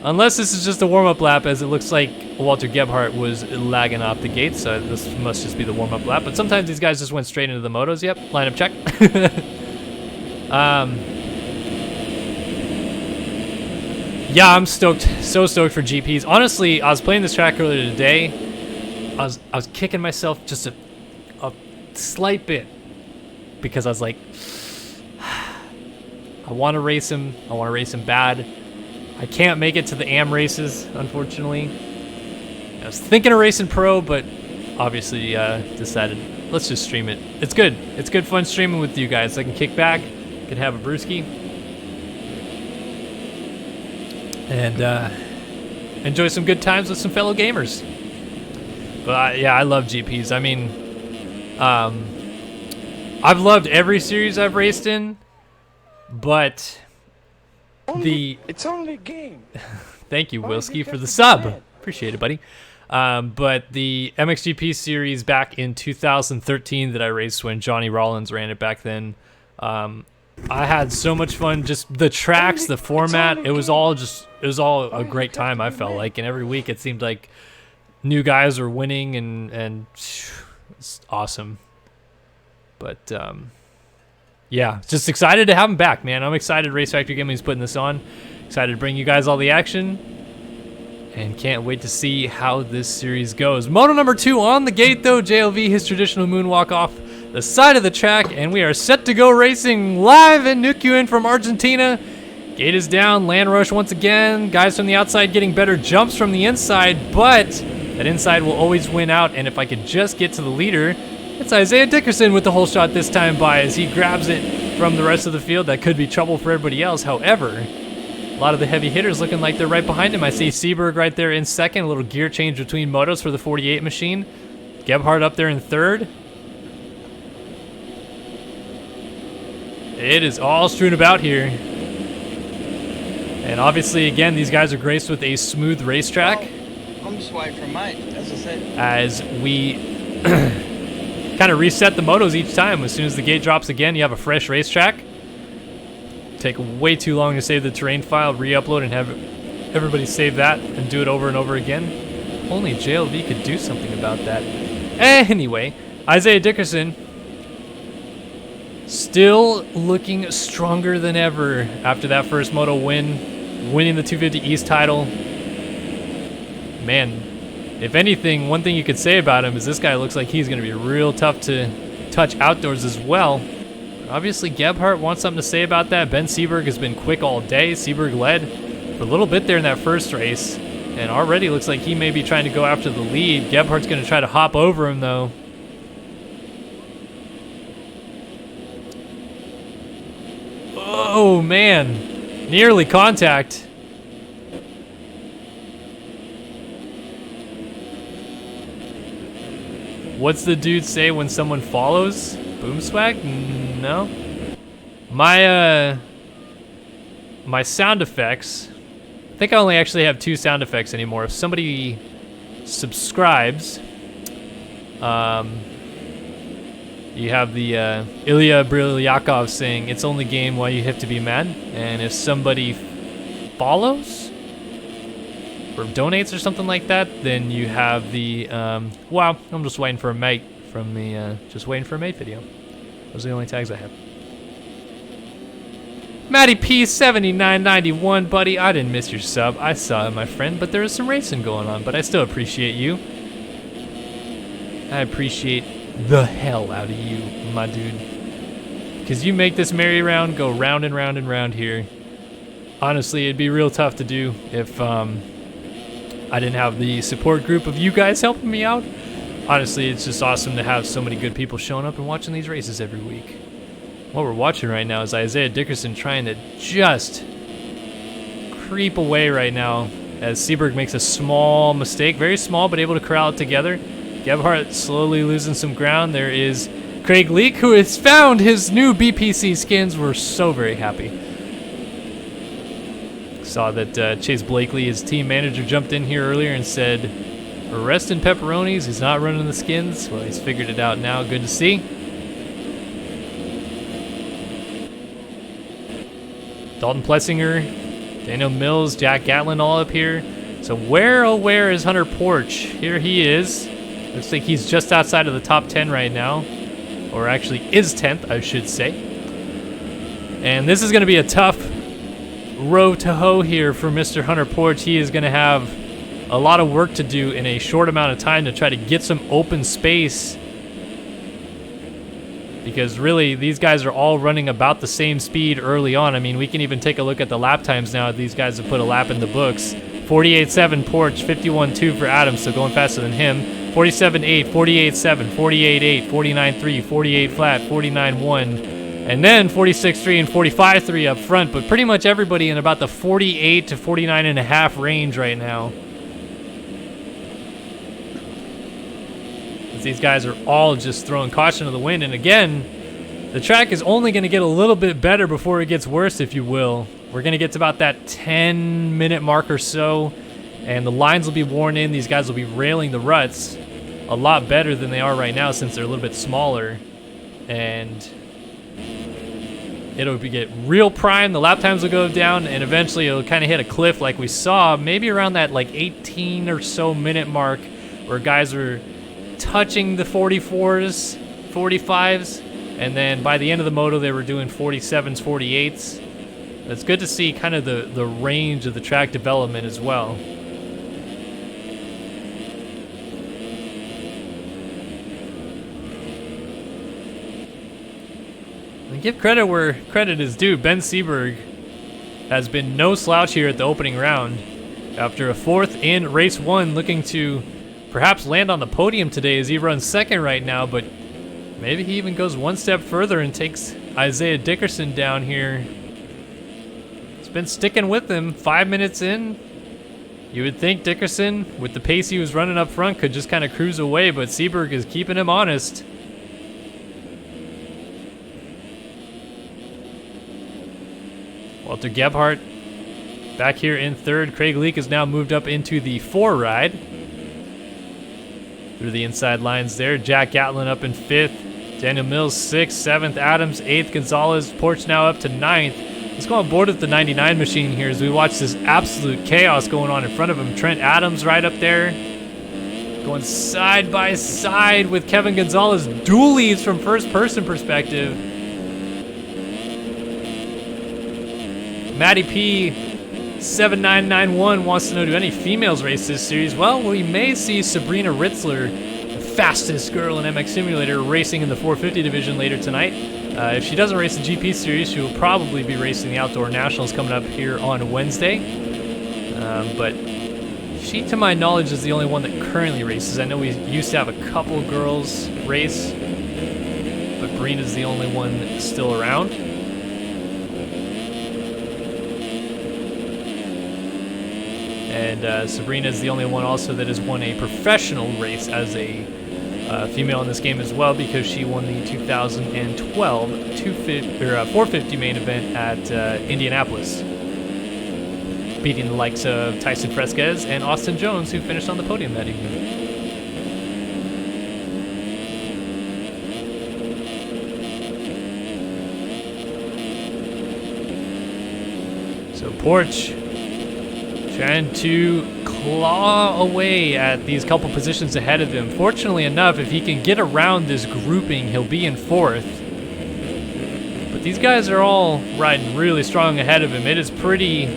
Unless this is just a warm-up lap, as it looks like Walter Gebhardt was lagging off the gate, so this must just be the warm-up lap. But sometimes these guys just went straight into the motos. Yep, lineup check. Yeah, I'm stoked, so stoked for GPs. Honestly, I was playing this track earlier today. I was kicking myself just a slight bit because I was like, I want to race him. I want to race him bad. I can't make it to the AM races, unfortunately. I was thinking of racing pro, but obviously decided let's just stream it. It's good. It's good fun streaming with you guys. I can kick back, can have a brewski, and enjoy some good times with some fellow gamers. But yeah, I love GPs. I mean, I've loved every series I've raced in, but it's only a game. Thank you, Wilski, for the sub. Appreciate it, buddy. But the Mxgp series back in 2013 that I raced when Johnny Rollins ran it back then, I had so much fun. Just the tracks, the format, it was all a great time, I felt like. And every week it seemed like new guys were winning, and it's awesome. But yeah, just excited to have him back, man. I'm excited Race Factory Gaming's putting this on. Excited to bring you guys all the action. And can't wait to see how this series goes. Moto number 2 on the gate, though. JLV, his traditional moonwalk off the side of the track. And we are set to go racing live in Neuquen from Argentina. Gate is down. Land rush once again. Guys from the outside getting better jumps from the inside. But that inside will always win out. And if I could just get to the leader... It's Isaiah Dickerson with the whole shot this time by as he grabs it from the rest of the field. That could be trouble for everybody else. However, a lot of the heavy hitters looking like they're right behind him. I see Seberg right there in second. A little gear change between motos for the 48 machine. Gebhardt up there in third. It is all strewn about here. And obviously, again, these guys are graced with a smooth racetrack. Well, I'm just waiting for a mate, as I said. As we... kind of reset the motos each time. As soon as the gate drops again, you have a fresh racetrack. Take way too long to save the terrain file, re-upload, and have everybody save that and do it over and over again. Only JLV could do something about that. Anyway, Isaiah Dickerson still looking stronger than ever after that first moto win, winning the 250 East title. Man, if anything, one thing you could say about him is this guy looks like he's going to be real tough to touch outdoors as well. Obviously, Gebhardt wants something to say about that. Ben Seaberg has been quick all day. Seaberg led for a little bit there in that first race, and already looks like he may be trying to go after the lead. Gebhardt's going to try to hop over him, though. Oh, man. Nearly contact. What's the dude say when someone follows? Boom swag? No. My my sound effects. I think I only actually have 2 sound effects anymore. If somebody subscribes, you have the Ilya Brylyakov saying it's only game why you have to be mad, and if somebody follows or donates or something like that, then you have the wow, I'm just waiting for a mate from the just waiting for a mate video. Those are the only tags I have. Matty P 7991, buddy, I didn't miss your sub. I saw it, my friend, but there is some racing going on, but I still appreciate you. I appreciate the hell out of you, my dude, because you make this merry-round go round and round and round here. Honestly, it'd be real tough to do if I didn't have the support group of you guys helping me out. Honestly, it's just awesome to have so many good people showing up and watching these races every week. What we're watching right now is Isaiah Dickerson trying to just creep away right now as Seberg makes a small mistake, very small, but able to corral it together. Gebhardt slowly losing some ground. There is Craig Leak, who has found his new BPC skins. We're so very happy. Saw that Chase Blakely, his team manager, jumped in here earlier and said, arresting pepperonis, he's not running the skins. Well, he's figured it out now. Good to see. Dalton Plessinger Daniel Mills, Jack Gatlin all up here. So where, oh where is Hunter Porch? Here he is. Looks like he's just outside of the top 10 right now. Or actually is 10th, I should say. And this is going to be a tough row to hoe here for Mr. Hunter Porch. He is going to have a lot of work to do in a short amount of time to try to get some open space. Because really, these guys are all running about the same speed early on. I mean, we can even take a look at the lap times now. These guys have put a lap in the books. 48.7 Porch, 51.2 for Adams, so going faster than him. 47.8, 48.7, 48.8, 49.3, 48 flat, 49.1, and then 46.3 and 45.3 up front, but pretty much everybody in about the 48 to 49.5 range right now. These guys are all just throwing caution to the wind, and again, the track is only going to get a little bit better before it gets worse, if you will. We're going to get to about that 10-minute mark or so, and the lines will be worn in. These guys will be railing the ruts a lot better than they are right now since they're a little bit smaller, and it'll get real prime. The lap times will go down, and eventually it'll kind of hit a cliff like we saw maybe around that like 18 or so minute mark where guys were touching the 44s, 45s, and then by the end of the moto they were doing 47s, 48s. It's good to see kind of the range of the track development as well. And give credit where credit is due. Ben Seberg has been no slouch here at the opening round. After a 4th in race 1, looking to perhaps land on the podium today as he runs 2nd right now, but maybe he even goes one step further and takes Isaiah Dickerson down here. It's been sticking with him. 5 minutes in, you would think Dickerson, with the pace he was running up front, could just kind of cruise away, but Seaberg is keeping him honest. Walter Gebhardt back here in 3rd. Craig Leake has now moved up into the 4 ride. Through the inside lines there. Jack Gatlin up in 5th. Daniel Mills 6th. 7th Adams. 8th Gonzalez. Porch now up to 9th. Let's go on board with the 99 machine here as we watch this absolute chaos going on in front of him. Trent Adams right up there. Going side by side with Kevin Gonzalez. Dualies from first person perspective. Matty P 7991 wants to know, do any females race this series? Well, we may see Sabrina Ritzler, the fastest girl in MX Simulator, racing in the 450 division later tonight. If she doesn't race the GP series, she will probably be racing the Outdoor Nationals coming up here on Wednesday. But she, to my knowledge, is the only one that currently races. I know we used to have a couple girls race, but Brina's the only one still around. And Sabrina is the only one also that has won a professional race as a female in this game as well, because she won the 2012 450 main event at Indianapolis, beating the likes of Tyson Fresquez and Austin Jones, who finished on the podium that evening. So Porch trying to claw away at these couple positions ahead of him. Fortunately enough, if he can get around this grouping, he'll be in 4th. But these guys are all riding really strong ahead of him. It is pretty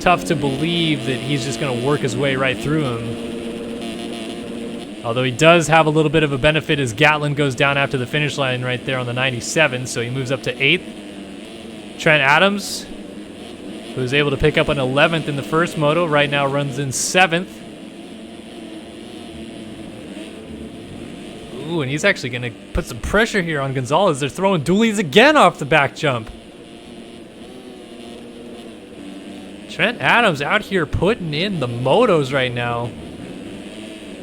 tough to believe that he's just going to work his way right through him. Although he does have a little bit of a benefit as Gatlin goes down after the finish line right there on the 97, so he moves up to 8th. Trent Adams, who was able to pick up an 11th in the first moto, right now runs in 7th. Ooh, and he's actually going to put some pressure here on Gonzalez. They're throwing dualies again off the back jump. Trent Adams out here putting in the motos right now.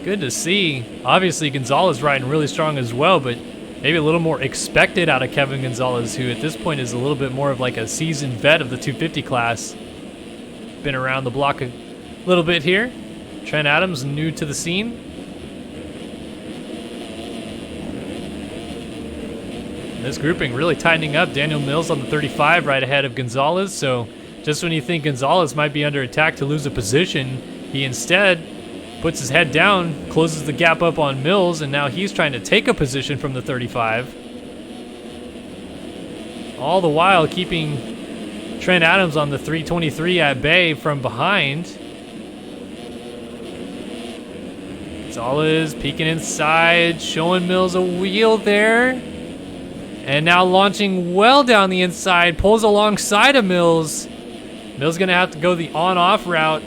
Good to see. Obviously, Gonzalez riding really strong as well, but maybe a little more expected out of Kevin Gonzalez, who at this point is a little bit more of like a seasoned vet of the 250 class. Been around the block a little bit here. Trent Adams, new to the scene. This grouping really tightening up. Daniel Mills on the 35 right ahead of Gonzalez, so Just when you think Gonzalez might be under attack to lose a position, he instead puts his head down, closes the gap up on Mills, and now he's trying to take a position from the 35. All the while keeping Trent Adams on the 323 at bay from behind. Gonzalez peeking inside, showing Mills a wheel there. And now launching well down the inside, pulls alongside of Mills. Mills gonna have to go the on-off route.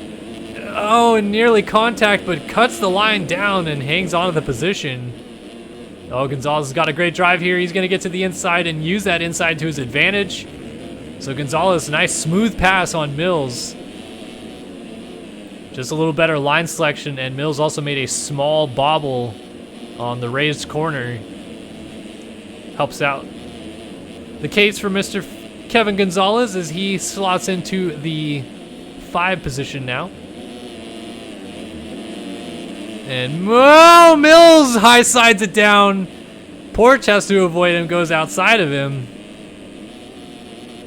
Oh, and nearly contact, but cuts the line down and hangs onto the position. Oh, Gonzalez has got a great drive here. He's gonna get to the inside and use that inside to his advantage. So Gonzalez, nice smooth pass on Mills. Just a little better line selection, and Mills also made a small bobble on the raised corner. Helps out the case for Mr. Kevin Gonzalez as he slots into the 5 position now. And whoa, Mills high sides it down. Porch has to avoid him, goes outside of him.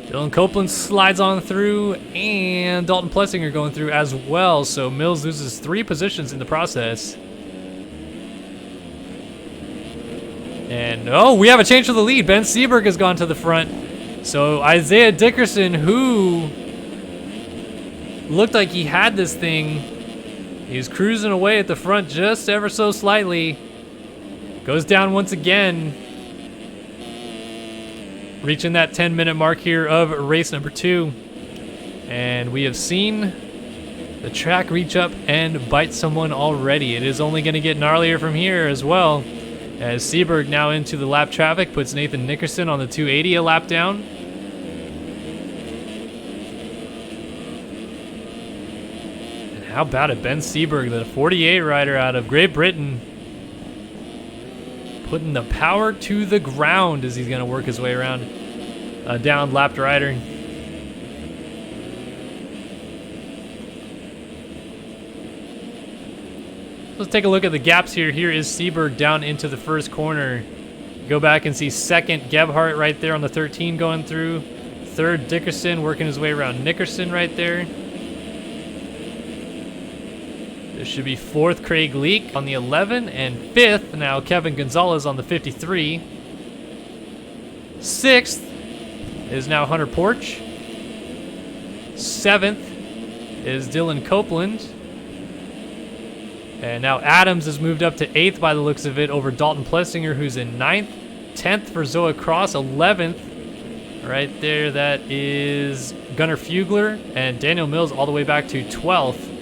Dylan Copeland slides on through, and Dalton Plessinger going through as well. So Mills loses 3 positions in the process. And oh, we have a change for the lead. Ben Seaberg has gone to the front. So Isaiah Dickerson, who looked like he had this thing, he's cruising away at the front just ever so slightly. Goes down once again, reaching that 10-minute mark here of race number 2. And we have seen the track reach up and bite someone already. It is only going to get gnarlier from here as well, as Seberg now into the lap traffic puts Nathan Nickerson on the 280 a lap down. And how about it, Ben Seberg, the 48 rider out of Great Britain, putting the power to the ground as he's going to work his way around a down lapped rider. Let's take a look at the gaps here. Here is Seberg down into the first corner. Go back and see second Gebhardt right there on the 13 going through. Third Dickerson working his way around Nickerson right there. This should be fourth Craig Leak on the 11, and fifth now Kevin Gonzalez on the 53. Sixth is now Hunter Porch. Seventh is Dylan Copeland. And now Adams has moved up to 8th by the looks of it over Dalton Plessinger, who's in 9th. 10th for Zoa Cross. 11th right there, that is Gunnar Fugler. And Daniel Mills all the way back to 12th.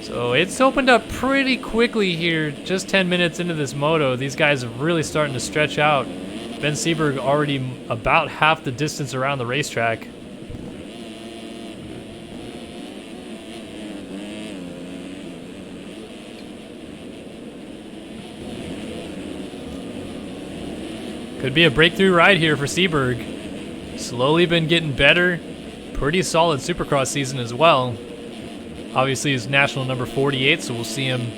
So it's opened up pretty quickly here, just 10 minutes into this moto. These guys are really starting to stretch out. Ben Seberg already about half the distance around the racetrack. Could be a breakthrough ride here for Seberg. Slowly been getting better. Pretty solid Supercross season as well. Obviously he's national number 48, so we'll see him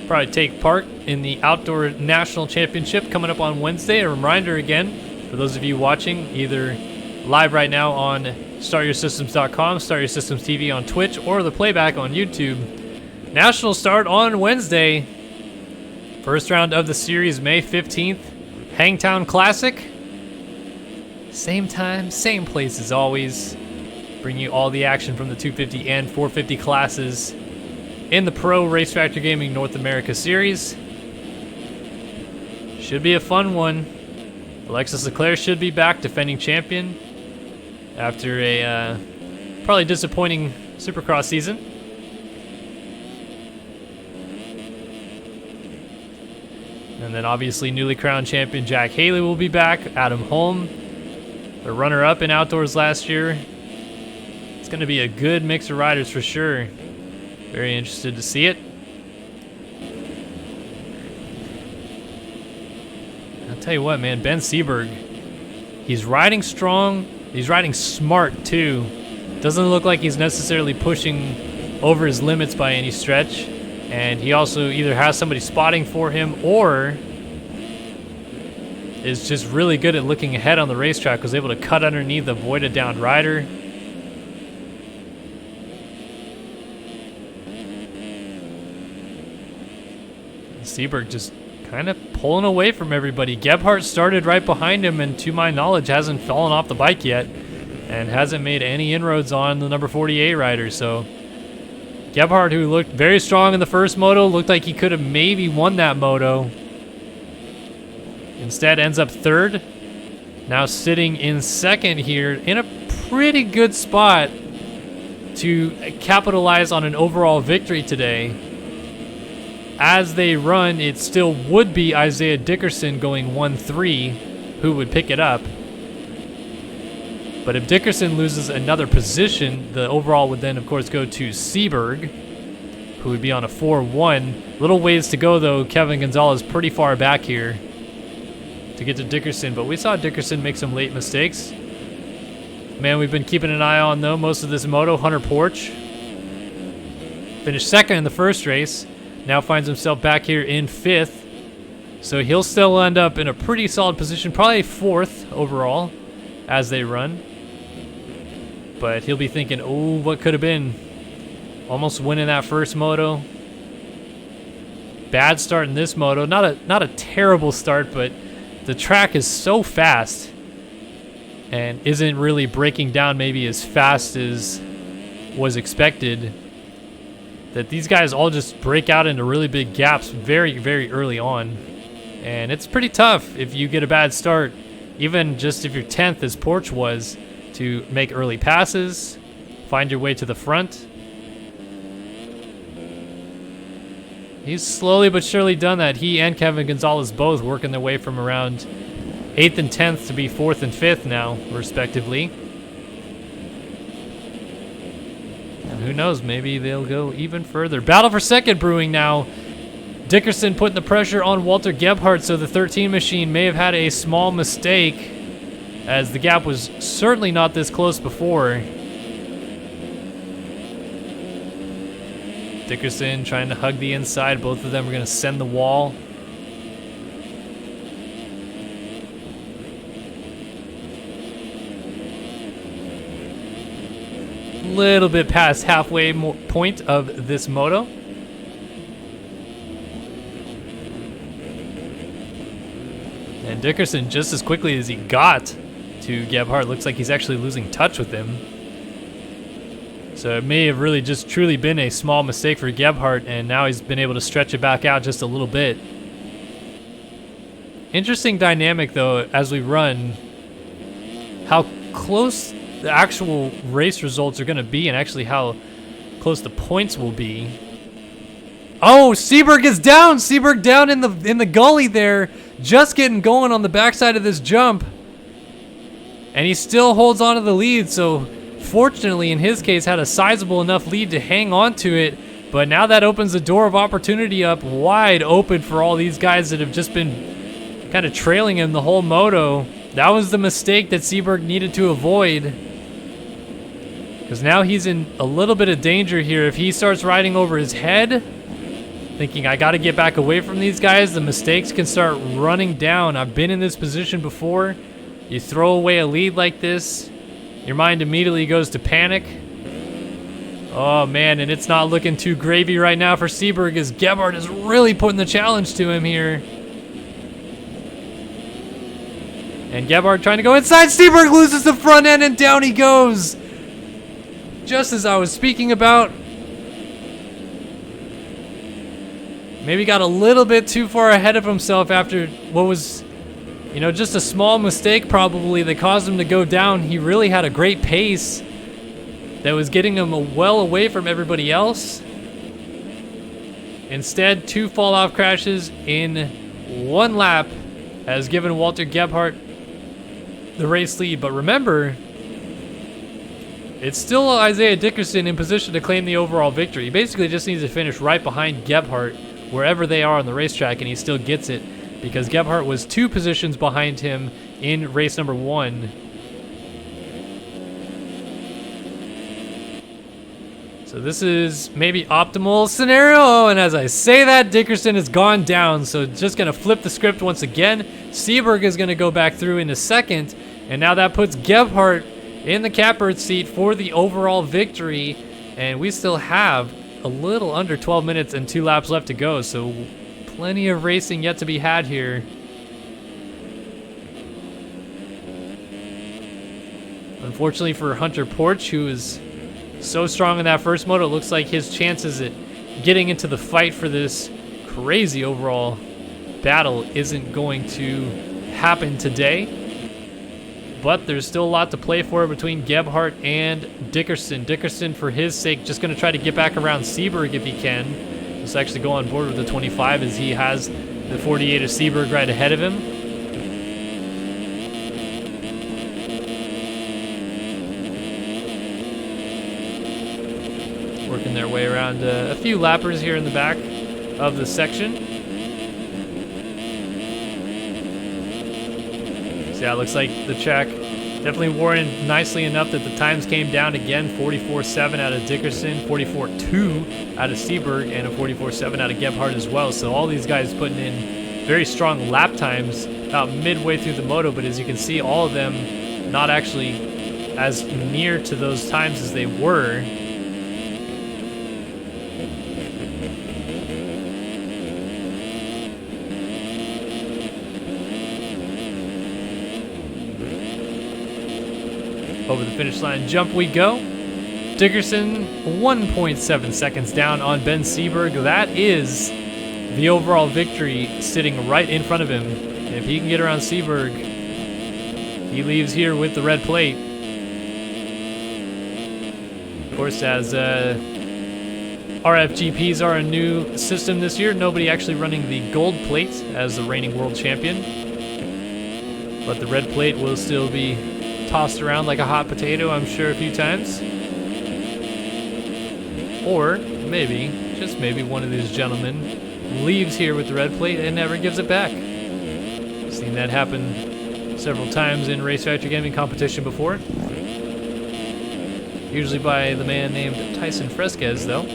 probably take part in the Outdoor National Championship coming up on Wednesday. A reminder again, for those of you watching either live right now on StartYourSystems.com, Start Your Systems TV on Twitch, or the playback on YouTube. National start on Wednesday. First round of the series, May 15th. Hangtown Classic. Same time, same place as always. Bring you all the action from the 250 and 450 classes in the Pro Race Factor Gaming North America Series. Should be a fun one. Alexis Leclerc should be back, defending champion, after a probably disappointing Supercross season. And then obviously newly crowned champion Jack Haley will be back. Adam Holm, the runner-up in outdoors last year. It's going to be a good mix of riders for sure. Very interested to see it. I'll tell you what, man, Ben Seberg, he's riding strong. He's riding smart too. Doesn't look like he's necessarily pushing over his limits by any stretch. And he also either has somebody spotting for him, or is just really good at looking ahead on the racetrack, was able to cut underneath, avoid a downed rider. Seberg just kind of pulling away from everybody. Gebhardt started right behind him and to my knowledge hasn't fallen off the bike yet and hasn't made any inroads on the number 48 rider. So Gebhardt, who looked very strong in the first moto, looked like he could have maybe won that moto. Instead ends up third. Now sitting in second here in a pretty good spot to capitalize on an overall victory today. As they run, it still would be Isaiah Dickerson going 1-3 who would pick it up. But if Dickerson loses another position, the overall would then, of course, go to Seaberg, who would be on a 4-1. Little ways to go, though. Kevin Gonzalez pretty far back here to get to Dickerson. But we saw Dickerson make some late mistakes. Man, we've been keeping an eye on, though, most of this moto. Hunter Porch finished second in the first race. Now finds himself back here in 5th. So he'll still end up in a pretty solid position, probably 4th overall as they run. But he'll be thinking, oh, what could have been? Almost winning that first moto. Bad start in this moto. Not a terrible start, but the track is so fast and isn't really breaking down maybe as fast as was expected, that these guys all just break out into really big gaps very, very early on. And it's pretty tough if you get a bad start, even just if you're 10th as Porch was, to make early passes, find your way to the front. He's slowly but surely done that. He and Kevin Gonzalez both working their way from around 8th and 10th to be 4th and 5th now, respectively. Who knows, maybe they'll go even further. Battle for second brewing now. Dickerson putting the pressure on Walter Gebhardt, so the 13 machine may have had a small mistake, as the gap was certainly not this close before. Dickerson trying to hug the inside. Both of them are going to send the wall. Little bit past halfway point of this moto. And Dickerson, just as quickly as he got to Gebhardt, looks like he's actually losing touch with him. So it may have really just truly been a small mistake for Gebhardt, and now he's been able to stretch it back out just a little bit. Interesting dynamic, though, as we run, how close the actual race results are going to be and actually how close the points will be. Oh, Seberg is down! Seberg down in the gully there, just getting going on the backside of this jump. And he still holds on to the lead, so fortunately in his case had a sizable enough lead to hang on to it. But now that opens the door of opportunity up wide open for all these guys that have just been kind of trailing him the whole moto. That was the mistake that Seberg needed to avoid, because now he's in a little bit of danger here. If he starts riding over his head, thinking I got to get back away from these guys, the mistakes can start running down. I've been in this position before. You throw away a lead like this, your mind immediately goes to panic. Oh man, and it's not looking too gravy right now for Seberg, as Gebhardt is really putting the challenge to him here. And Gebhardt trying to go inside. Seberg loses the front end and down he goes. Just as I was speaking about. Maybe got a little bit too far ahead of himself after what was, you know, just a small mistake probably that caused him to go down. He really had a great pace that was getting him well away from everybody else. Instead, 2 fall-off crashes in 1 lap has given Walter Gebhardt the race lead. But remember, it's still Isaiah Dickerson in position to claim the overall victory. He basically just needs to finish right behind Gebhardt wherever they are on the racetrack, and he still gets it because Gebhardt was 2 positions behind him in race number 1. So this is maybe optimal scenario, and as I say that, Dickerson has gone down, so just gonna flip the script once again. Seaberg is gonna go back through in a second, and now that puts Gebhardt in the catbird seat for the overall victory, and we still have a little under 12 minutes and 2 laps left to go, so plenty of racing yet to be had here. Unfortunately for Hunter Porch, who is so strong in that first moto, it looks like his chances at getting into the fight for this crazy overall battle isn't going to happen today. But there's still a lot to play for between Gebhardt and Dickerson. Dickerson, for his sake, just going to try to get back around Seberg if he can. Just actually go on board with the 25 as he has the 48 of Seberg right ahead of him. Working their way around a few lappers here in the back of the section. So yeah, it looks like the track definitely wore in nicely enough that the times came down again. 44.7 out of Dickerson, 44.2 out of Seaberg, and a 44.7 out of Gebhardt as well. So all these guys putting in very strong lap times about midway through the moto, but as you can see, all of them not actually as near to those times as they were. Over the finish line jump we go. Dickerson 1.7 seconds down on Ben Seaberg. That is the overall victory sitting right in front of him. And if he can get around Seaberg, he leaves here with the red plate. Of course, as RFGPs are a new system this year, nobody actually running the gold plate as the reigning world champion. But the red plate will still be tossed around like a hot potato, I'm sure, a few times. Or maybe, just maybe, one of these gentlemen leaves here with the red plate and never gives it back. Seen that happen several times in Race Factory Gaming competition before. Usually by the man named Tyson Fresquez, though.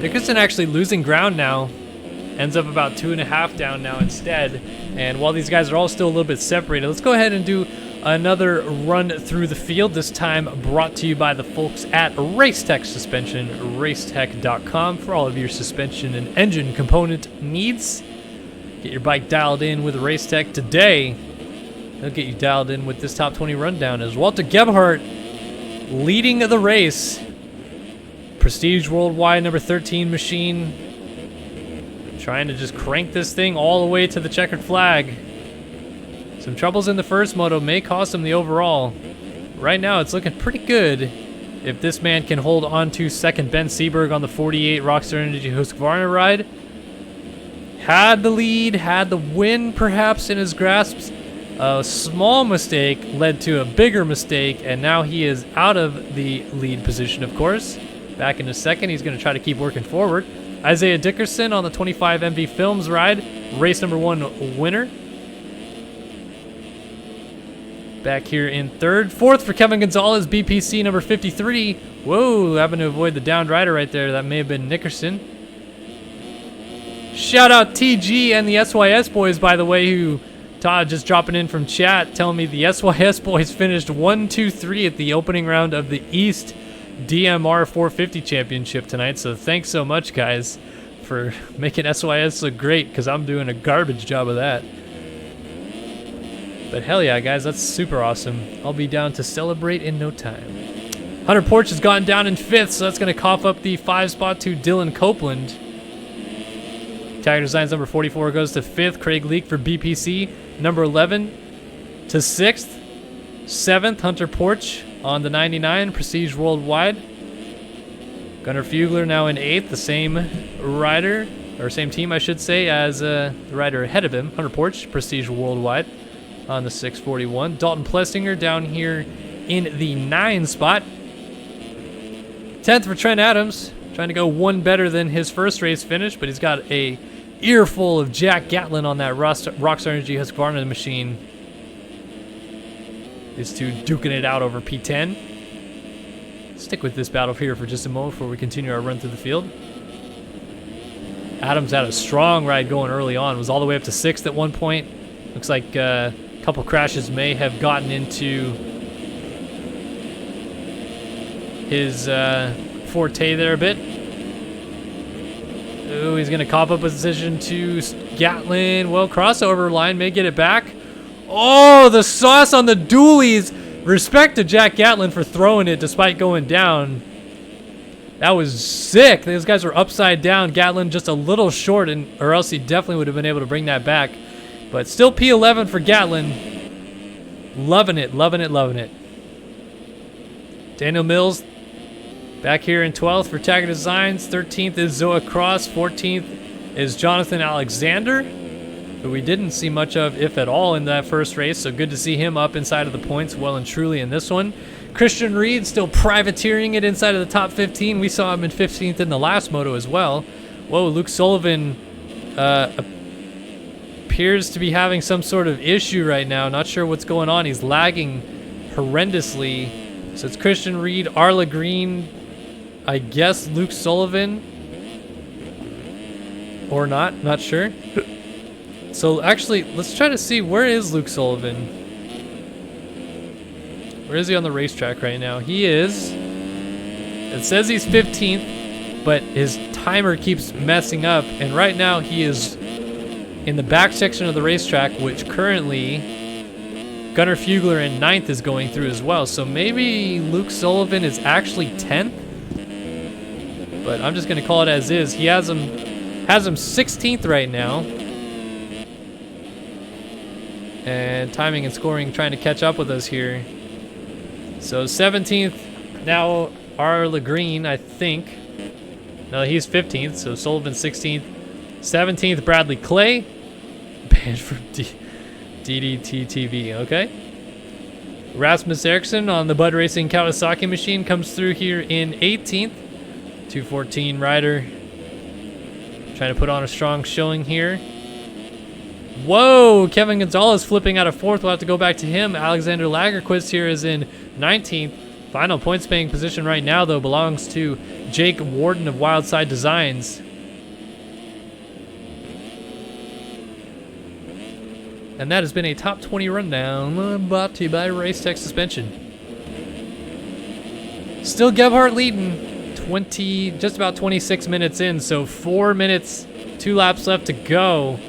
Dickerson actually losing ground now. Ends up about 2.5 down now instead. And while these guys are all still a little bit separated, let's go ahead and do another run through the field, this time brought to you by the folks at Racetech Suspension, racetech.com, for all of your suspension and engine component needs. Get your bike dialed in with Racetech today. They'll get you dialed in with this top 20 rundown as Walter Gebhardt leading the race. Prestige Worldwide number 13 machine. Trying to just crank this thing all the way to the checkered flag. Some troubles in the first moto may cost him the overall. Right now, it's looking pretty good if this man can hold on to second. Ben Seaberg on the 48 Rockstar Energy Husqvarna ride. Had the lead, had the win perhaps in his grasp. A small mistake led to a bigger mistake, and now he is out of the lead position, of course. Back in a second, he's going to try to keep working forward. Isaiah Dickerson on the 25 MV Films ride, race number 1 winner. Back here in third. Fourth for Kevin Gonzalez, BPC number 53. Whoa, having to avoid the downed rider right there. That may have been Nickerson. Shout out TG and the SYS boys, by the way, who Todd just dropping in from chat, telling me the SYS boys finished 1-2-3 at the opening round of the East DMR 450 Championship tonight. So thanks so much, guys, for making SYS look great, because I'm doing a garbage job of that. But hell yeah, guys, that's super awesome. I'll be down to celebrate in no time. Hunter Porch has gotten down in 5th, so that's going to cough up the 5 spot to Dylan Copeland. Tag Designs number 44 goes to 5th. Craig Leak for BPC number 11 to 6th. 7th, Hunter Porch on the 99, Prestige Worldwide. Gunnar Fugler now in 8th, the same rider, or same team, I should say, as the rider ahead of him, Hunter Porch, Prestige Worldwide on the 641. Dalton Plessinger down here in the 9 spot. 10th for Trent Adams, trying to go one better than his first race finish, but he's got a earful of Jack Gatlin on that Rockstar Energy Husqvarna machine. These two duking it out over P10. Stick with this battle here for just a moment before we continue our run through the field. Adams had a strong ride going early on. Was all the way up to 6th at one point. Looks like a couple crashes may have gotten into his forte there a bit. Ooh, he's going to cop up a position to Gatlin. Well, crossover line may get it back. Oh, the sauce on the dualies. Respect to Jack Gatlin for throwing it despite going down. That was sick. Those guys were upside down. Gatlin just a little short, or else he definitely would have been able to bring that back. But still P11 for Gatlin. Loving it, loving it, loving it. Daniel Mills back here in 12th for Taggart Designs. 13th is Zoa Cross. 14th is Jonathan Alexander, who we didn't see much of, if at all, in that first race. So good to see him up inside of the points well and truly in this one. Christian Reed still privateering it inside of the top 15. We saw him in 15th in the last moto as well. Whoa, Luke Sullivan appears to be having some sort of issue right now. Not sure what's going on. He's lagging horrendously. So it's Christian Reed, Arla Green, I guess Luke Sullivan, or not sure. So actually, let's try to see, where is Luke Sullivan? Where is he on the racetrack right now? He is, it says he's 15th, but his timer keeps messing up, and right now he is in the back section of the racetrack, which currently Gunnar Fugler in 9th is going through as well. So maybe Luke Sullivan is actually 10th, but I'm just going to call it as is. He has him 16th right now. And timing and scoring trying to catch up with us here. So 17th, now Arla Green, I think. No, he's 15th, so Sullivan 16th. 17th, Bradley Clay. Banned from DDT-TV, okay. Rasmus Eriksson on the Bud Racing Kawasaki machine comes through here in 18th. 214 rider. Trying to put on a strong showing here. Whoa, Kevin Gonzalez flipping out of 4th. We'll have to go back to him. Alexander Lagerquist here is in 19th. Final points paying position right now, though, belongs to Jake Warden of Wildside Designs. And that has been a top 20 rundown brought to you by Race Tech Suspension. Still Gebhardt leading, just about 26 minutes in, so 4 minutes, 2 laps left to go.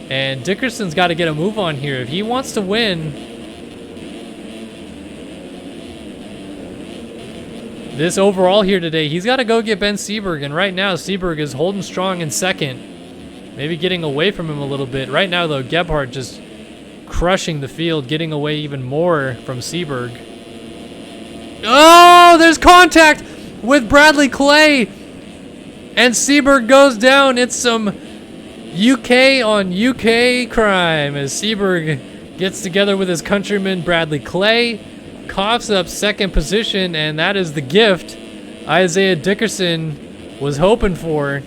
And Dickerson's got to get a move on here. If he wants to win this overall here today, he's got to go get Ben Seberg. And right now, Seberg is holding strong in 2nd. Maybe getting away from him a little bit. Right now, though, Gebhardt just crushing the field, getting away even more from Seberg. Oh, there's contact with Bradley Clay. And Seberg goes down. It's some UK on UK crime as Seberg gets together with his countryman Bradley Clay, coughs up 2nd position, and that is the gift Isaiah Dickerson was hoping for.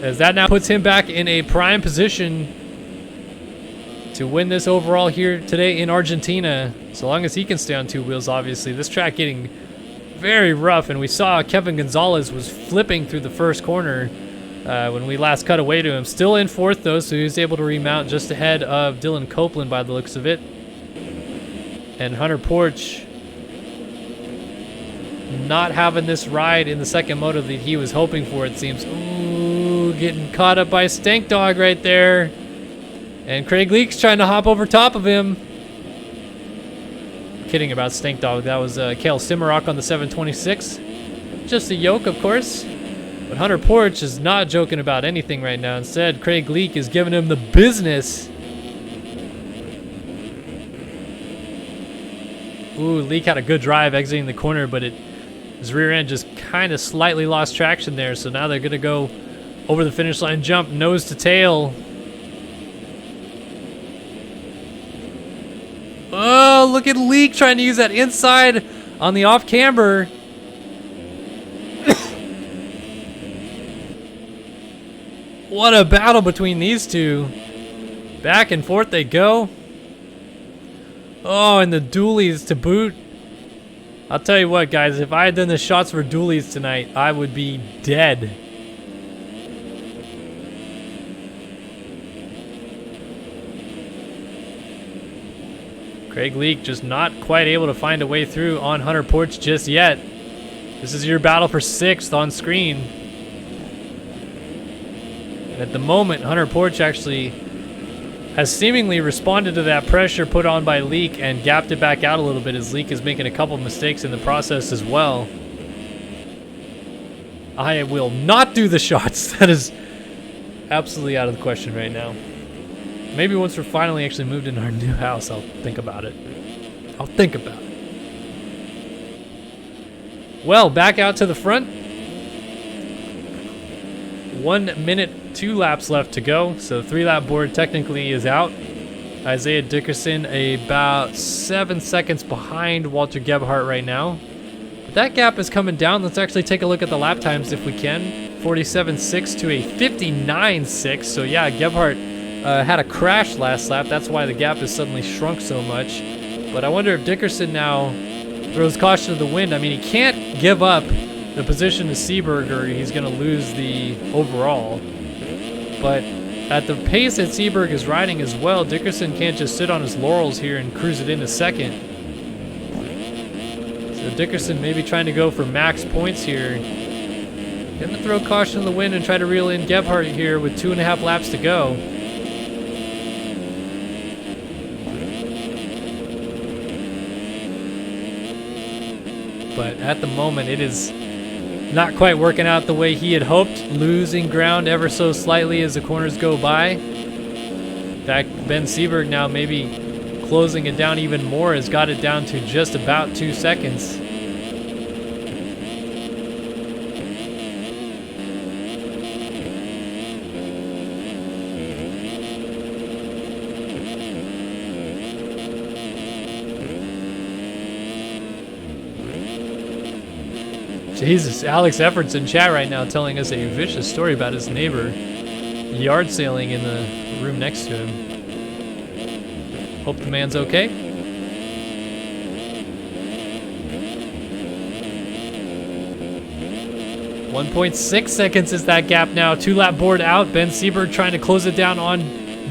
As that now puts him back in a prime position to win this overall here today in Argentina, so long as he can stay on 2 wheels, obviously. This track getting very rough, and we saw Kevin Gonzalez was flipping through the first corner when we last cut away to him. Still in 4th, though, so he was able to remount just ahead of Dylan Copeland by the looks of it. And Hunter Porch not having this ride in the 2nd moto that he was hoping for, it seems. Ooh, getting caught up by Stank Dog right there. And Craig Leake's trying to hop over top of him. Kidding about Stink Dog. That was Kale Simmerock on the 726. Just a yoke, of course. But Hunter Porch is not joking about anything right now. Instead, Craig Leake is giving him the business. Ooh, Leake had a good drive exiting the corner, but his rear end just kind of slightly lost traction there. So now they're going to go over the finish line jump, nose to tail. Oh, look at Leake trying to use that inside on the off camber. What a battle between these two. Back and forth they go. Oh, and the dualies to boot. I'll tell you what, guys, if I had done the shots for dualies tonight, I would be dead. Craig Leak just not quite able to find a way through on Hunter Porch just yet. This is your battle for 6th on screen. And at the moment, Hunter Porch actually has seemingly responded to that pressure put on by Leak and gapped it back out a little bit as Leak is making a couple mistakes in the process as well. I will not do the shots. That is absolutely out of the question right now. Maybe once we're finally actually moved into our new house, I'll think about it. I'll think about it. Well, back out to the front. 1 minute, 2 laps left to go. So 3-lap board technically is out. Isaiah Dickerson about 7 seconds behind Walter Gebhardt right now. But that gap is coming down. Let's actually take a look at the lap times if we can. 47.6 to a 59.6. So yeah, Gebhardt had a crash last lap. That's why the gap has suddenly shrunk so much. But I wonder if Dickerson now throws caution to the wind. I mean, he can't give up the position to Seaberg or he's going to lose the overall. But at the pace that Seaberg is riding as well, Dickerson can't just sit on his laurels here and cruise it into 2nd. So Dickerson maybe trying to go for max points here. Going to throw caution to the wind and try to reel in Gebhardt here with 2.5 laps to go. But at the moment, it is not quite working out the way he had hoped, losing ground ever so slightly as the corners go by. In fact, Ben Seberg now maybe closing it down even more, has got it down to just about 2 seconds. Jesus, Alex Effort's in chat right now telling us a vicious story about his neighbor yard sailing in the room next to him. Hope the man's okay. .6 seconds is that gap now. 2-lap board out. Ben Seaver trying to close it down on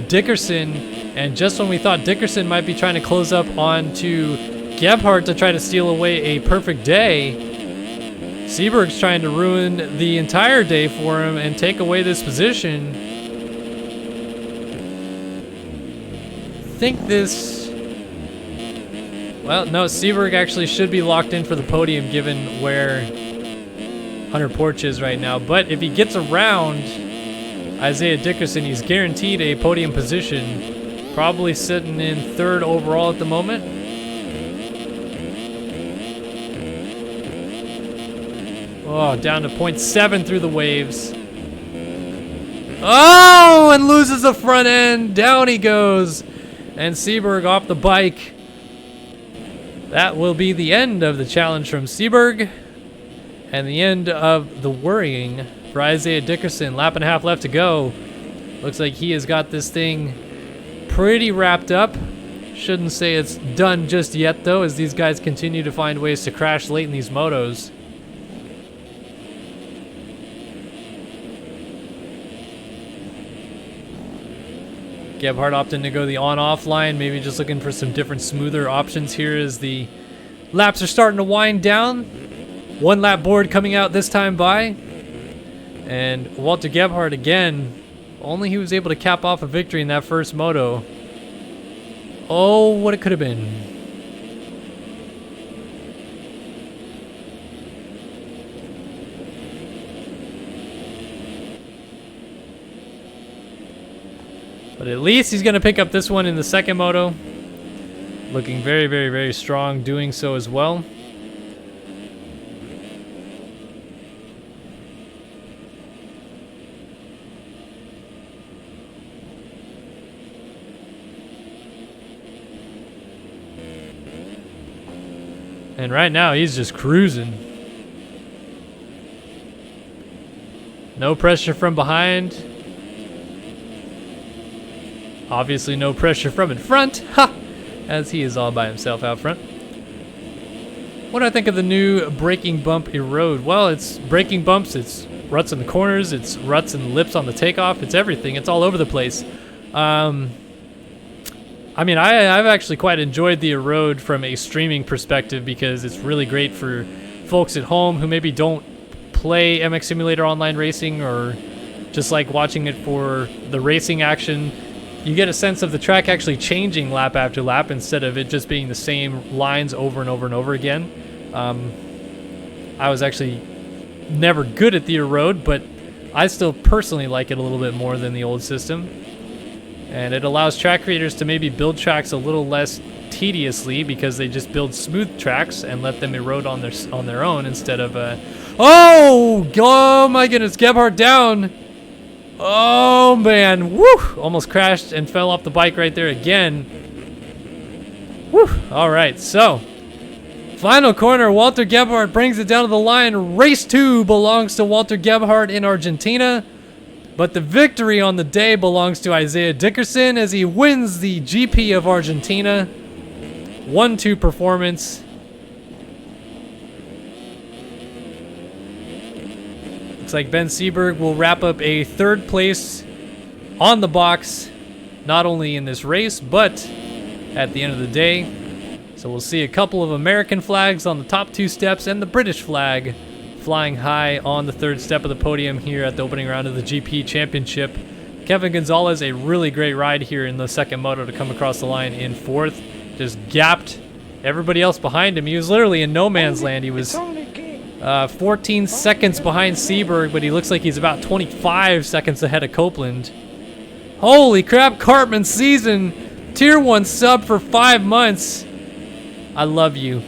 Dickerson. And just when we thought Dickerson might be trying to close up onto Gebhardt to try to steal away a perfect day, Seberg's trying to ruin the entire day for him and take away this position. I think this... Well, no, Seberg actually should be locked in for the podium given where Hunter Porch is right now. But if he gets around Isaiah Dickerson, he's guaranteed a podium position. Probably sitting in 3rd overall at the moment. Oh, down to .7 through the waves. Oh, and loses the front end. Down he goes. And Seberg off the bike. That will be the end of the challenge from Seberg. And the end of the worrying for Isaiah Dickerson. Lap and a half left to go. Looks like he has got this thing pretty wrapped up. Shouldn't say it's done just yet, though, as these guys continue to find ways to crash late in these motos. Gebhardt opting to go the on-off line, maybe just looking for some different smoother options here as the laps are starting to wind down. 1-lap board coming out this time by. And Walter Gebhardt again, only he was able to cap off a victory in that first moto. Oh, what it could have been. But at least he's going to pick up this one in the second moto. Looking very, very, very strong doing so as well. And right now he's just cruising. No pressure from behind. Obviously no pressure from in front, ha! As he is all by himself out front. What do I think of the new braking bump erode? Well, it's braking bumps, it's ruts in the corners, it's ruts and lips on the takeoff, it's everything, it's all over the place. I mean, I've actually quite enjoyed the erode from a streaming perspective because it's really great for folks at home who maybe don't play MX Simulator Online Racing or just like watching it for the racing action. You get a sense of the track actually changing lap after lap instead of it just being the same lines over and over and over again. I was actually never good at the erode, but I still personally like it a little bit more than the old system. And it allows track creators to maybe build tracks a little less tediously because they just build smooth tracks and let them erode on their own instead of oh my goodness, Gebhardt down. Oh man, woo! Almost crashed and fell off the bike right there again. Woo! All right, so final corner, Walter Gebhardt brings it down to the line. Race 2 belongs to Walter Gebhardt in Argentina, but the victory on the day belongs to Isaiah Dickerson as he wins the GP of Argentina. 1-2 performance. Looks like Ben Seberg will wrap up a 3rd place on the box, not only in this race, but at the end of the day. So we'll see a couple of American flags on the top 2 steps and the British flag flying high on the 3rd step of the podium here at the opening round of the GP Championship. Kevin Gonzalez, a really great ride here in the second moto to come across the line in 4th. Just gapped everybody else behind him. He was literally in no man's land. He was 14 seconds behind Seaberg, but he looks like he's about 25 seconds ahead of Copeland. Holy crap, Cartman season. Tier 1 sub for 5 months. I love you.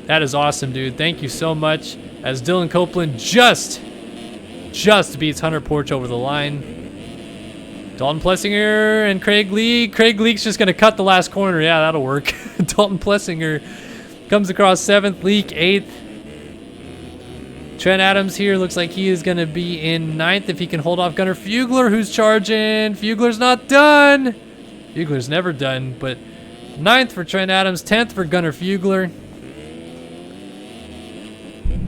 That is awesome, dude. Thank you so much. As Dylan Copeland just beats Hunter Porch over the line. Dalton Plessinger and Craig Lee. Craig Leake's just going to cut the last corner. Yeah, that'll work. Dalton Plessinger comes across 7th, Leake 8th. Trent Adams here looks like he is going to be in 9th if he can hold off Gunnar Fugler, who's charging. Fugler's not done. Fugler's never done, but 9th for Trent Adams, 10th for Gunnar Fugler.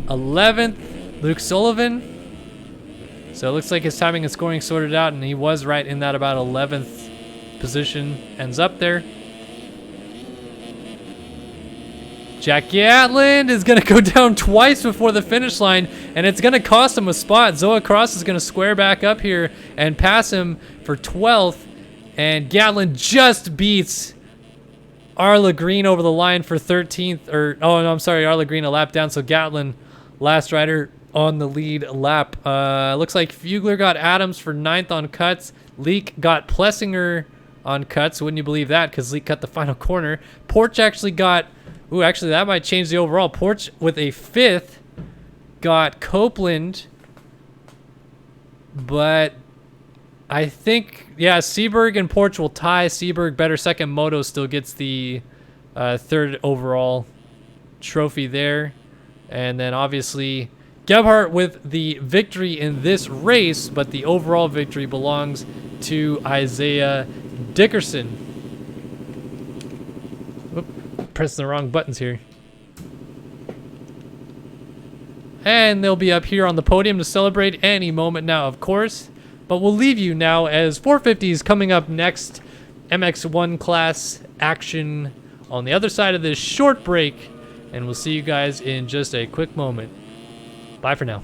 11th, Luke Sullivan. So it looks like his timing and scoring sorted out, and he was right in that about 11th position. Ends up there. Jack Gatlin is going to go down twice before the finish line, and it's going to cost him a spot. Zoa Cross is going to square back up here and pass him for 12th, and Gatlin just beats Arla Green over the line for 13th. Arla Green a lap down, so Gatlin, last rider on the lead lap. Looks like Fugler got Adams for 9th on cuts. Leake got Plessinger on cuts. Wouldn't you believe that? Because Leake cut the final corner. Porch actually got... Ooh, actually, that might change the overall. Porch with a 5th got Copeland. But I think, yeah, Seberg and Porch will tie. Seberg, better second moto, still gets the 3rd overall trophy there. And then obviously Gebhardt with the victory in this race, but the overall victory belongs to Isaiah Dickerson. Whoop, pressing the wrong buttons here. And they'll be up here on the podium to celebrate any moment now, of course. But we'll leave you now as 450 is coming up next. MX1 class action on the other side of this short break. And we'll see you guys in just a quick moment. Bye for now.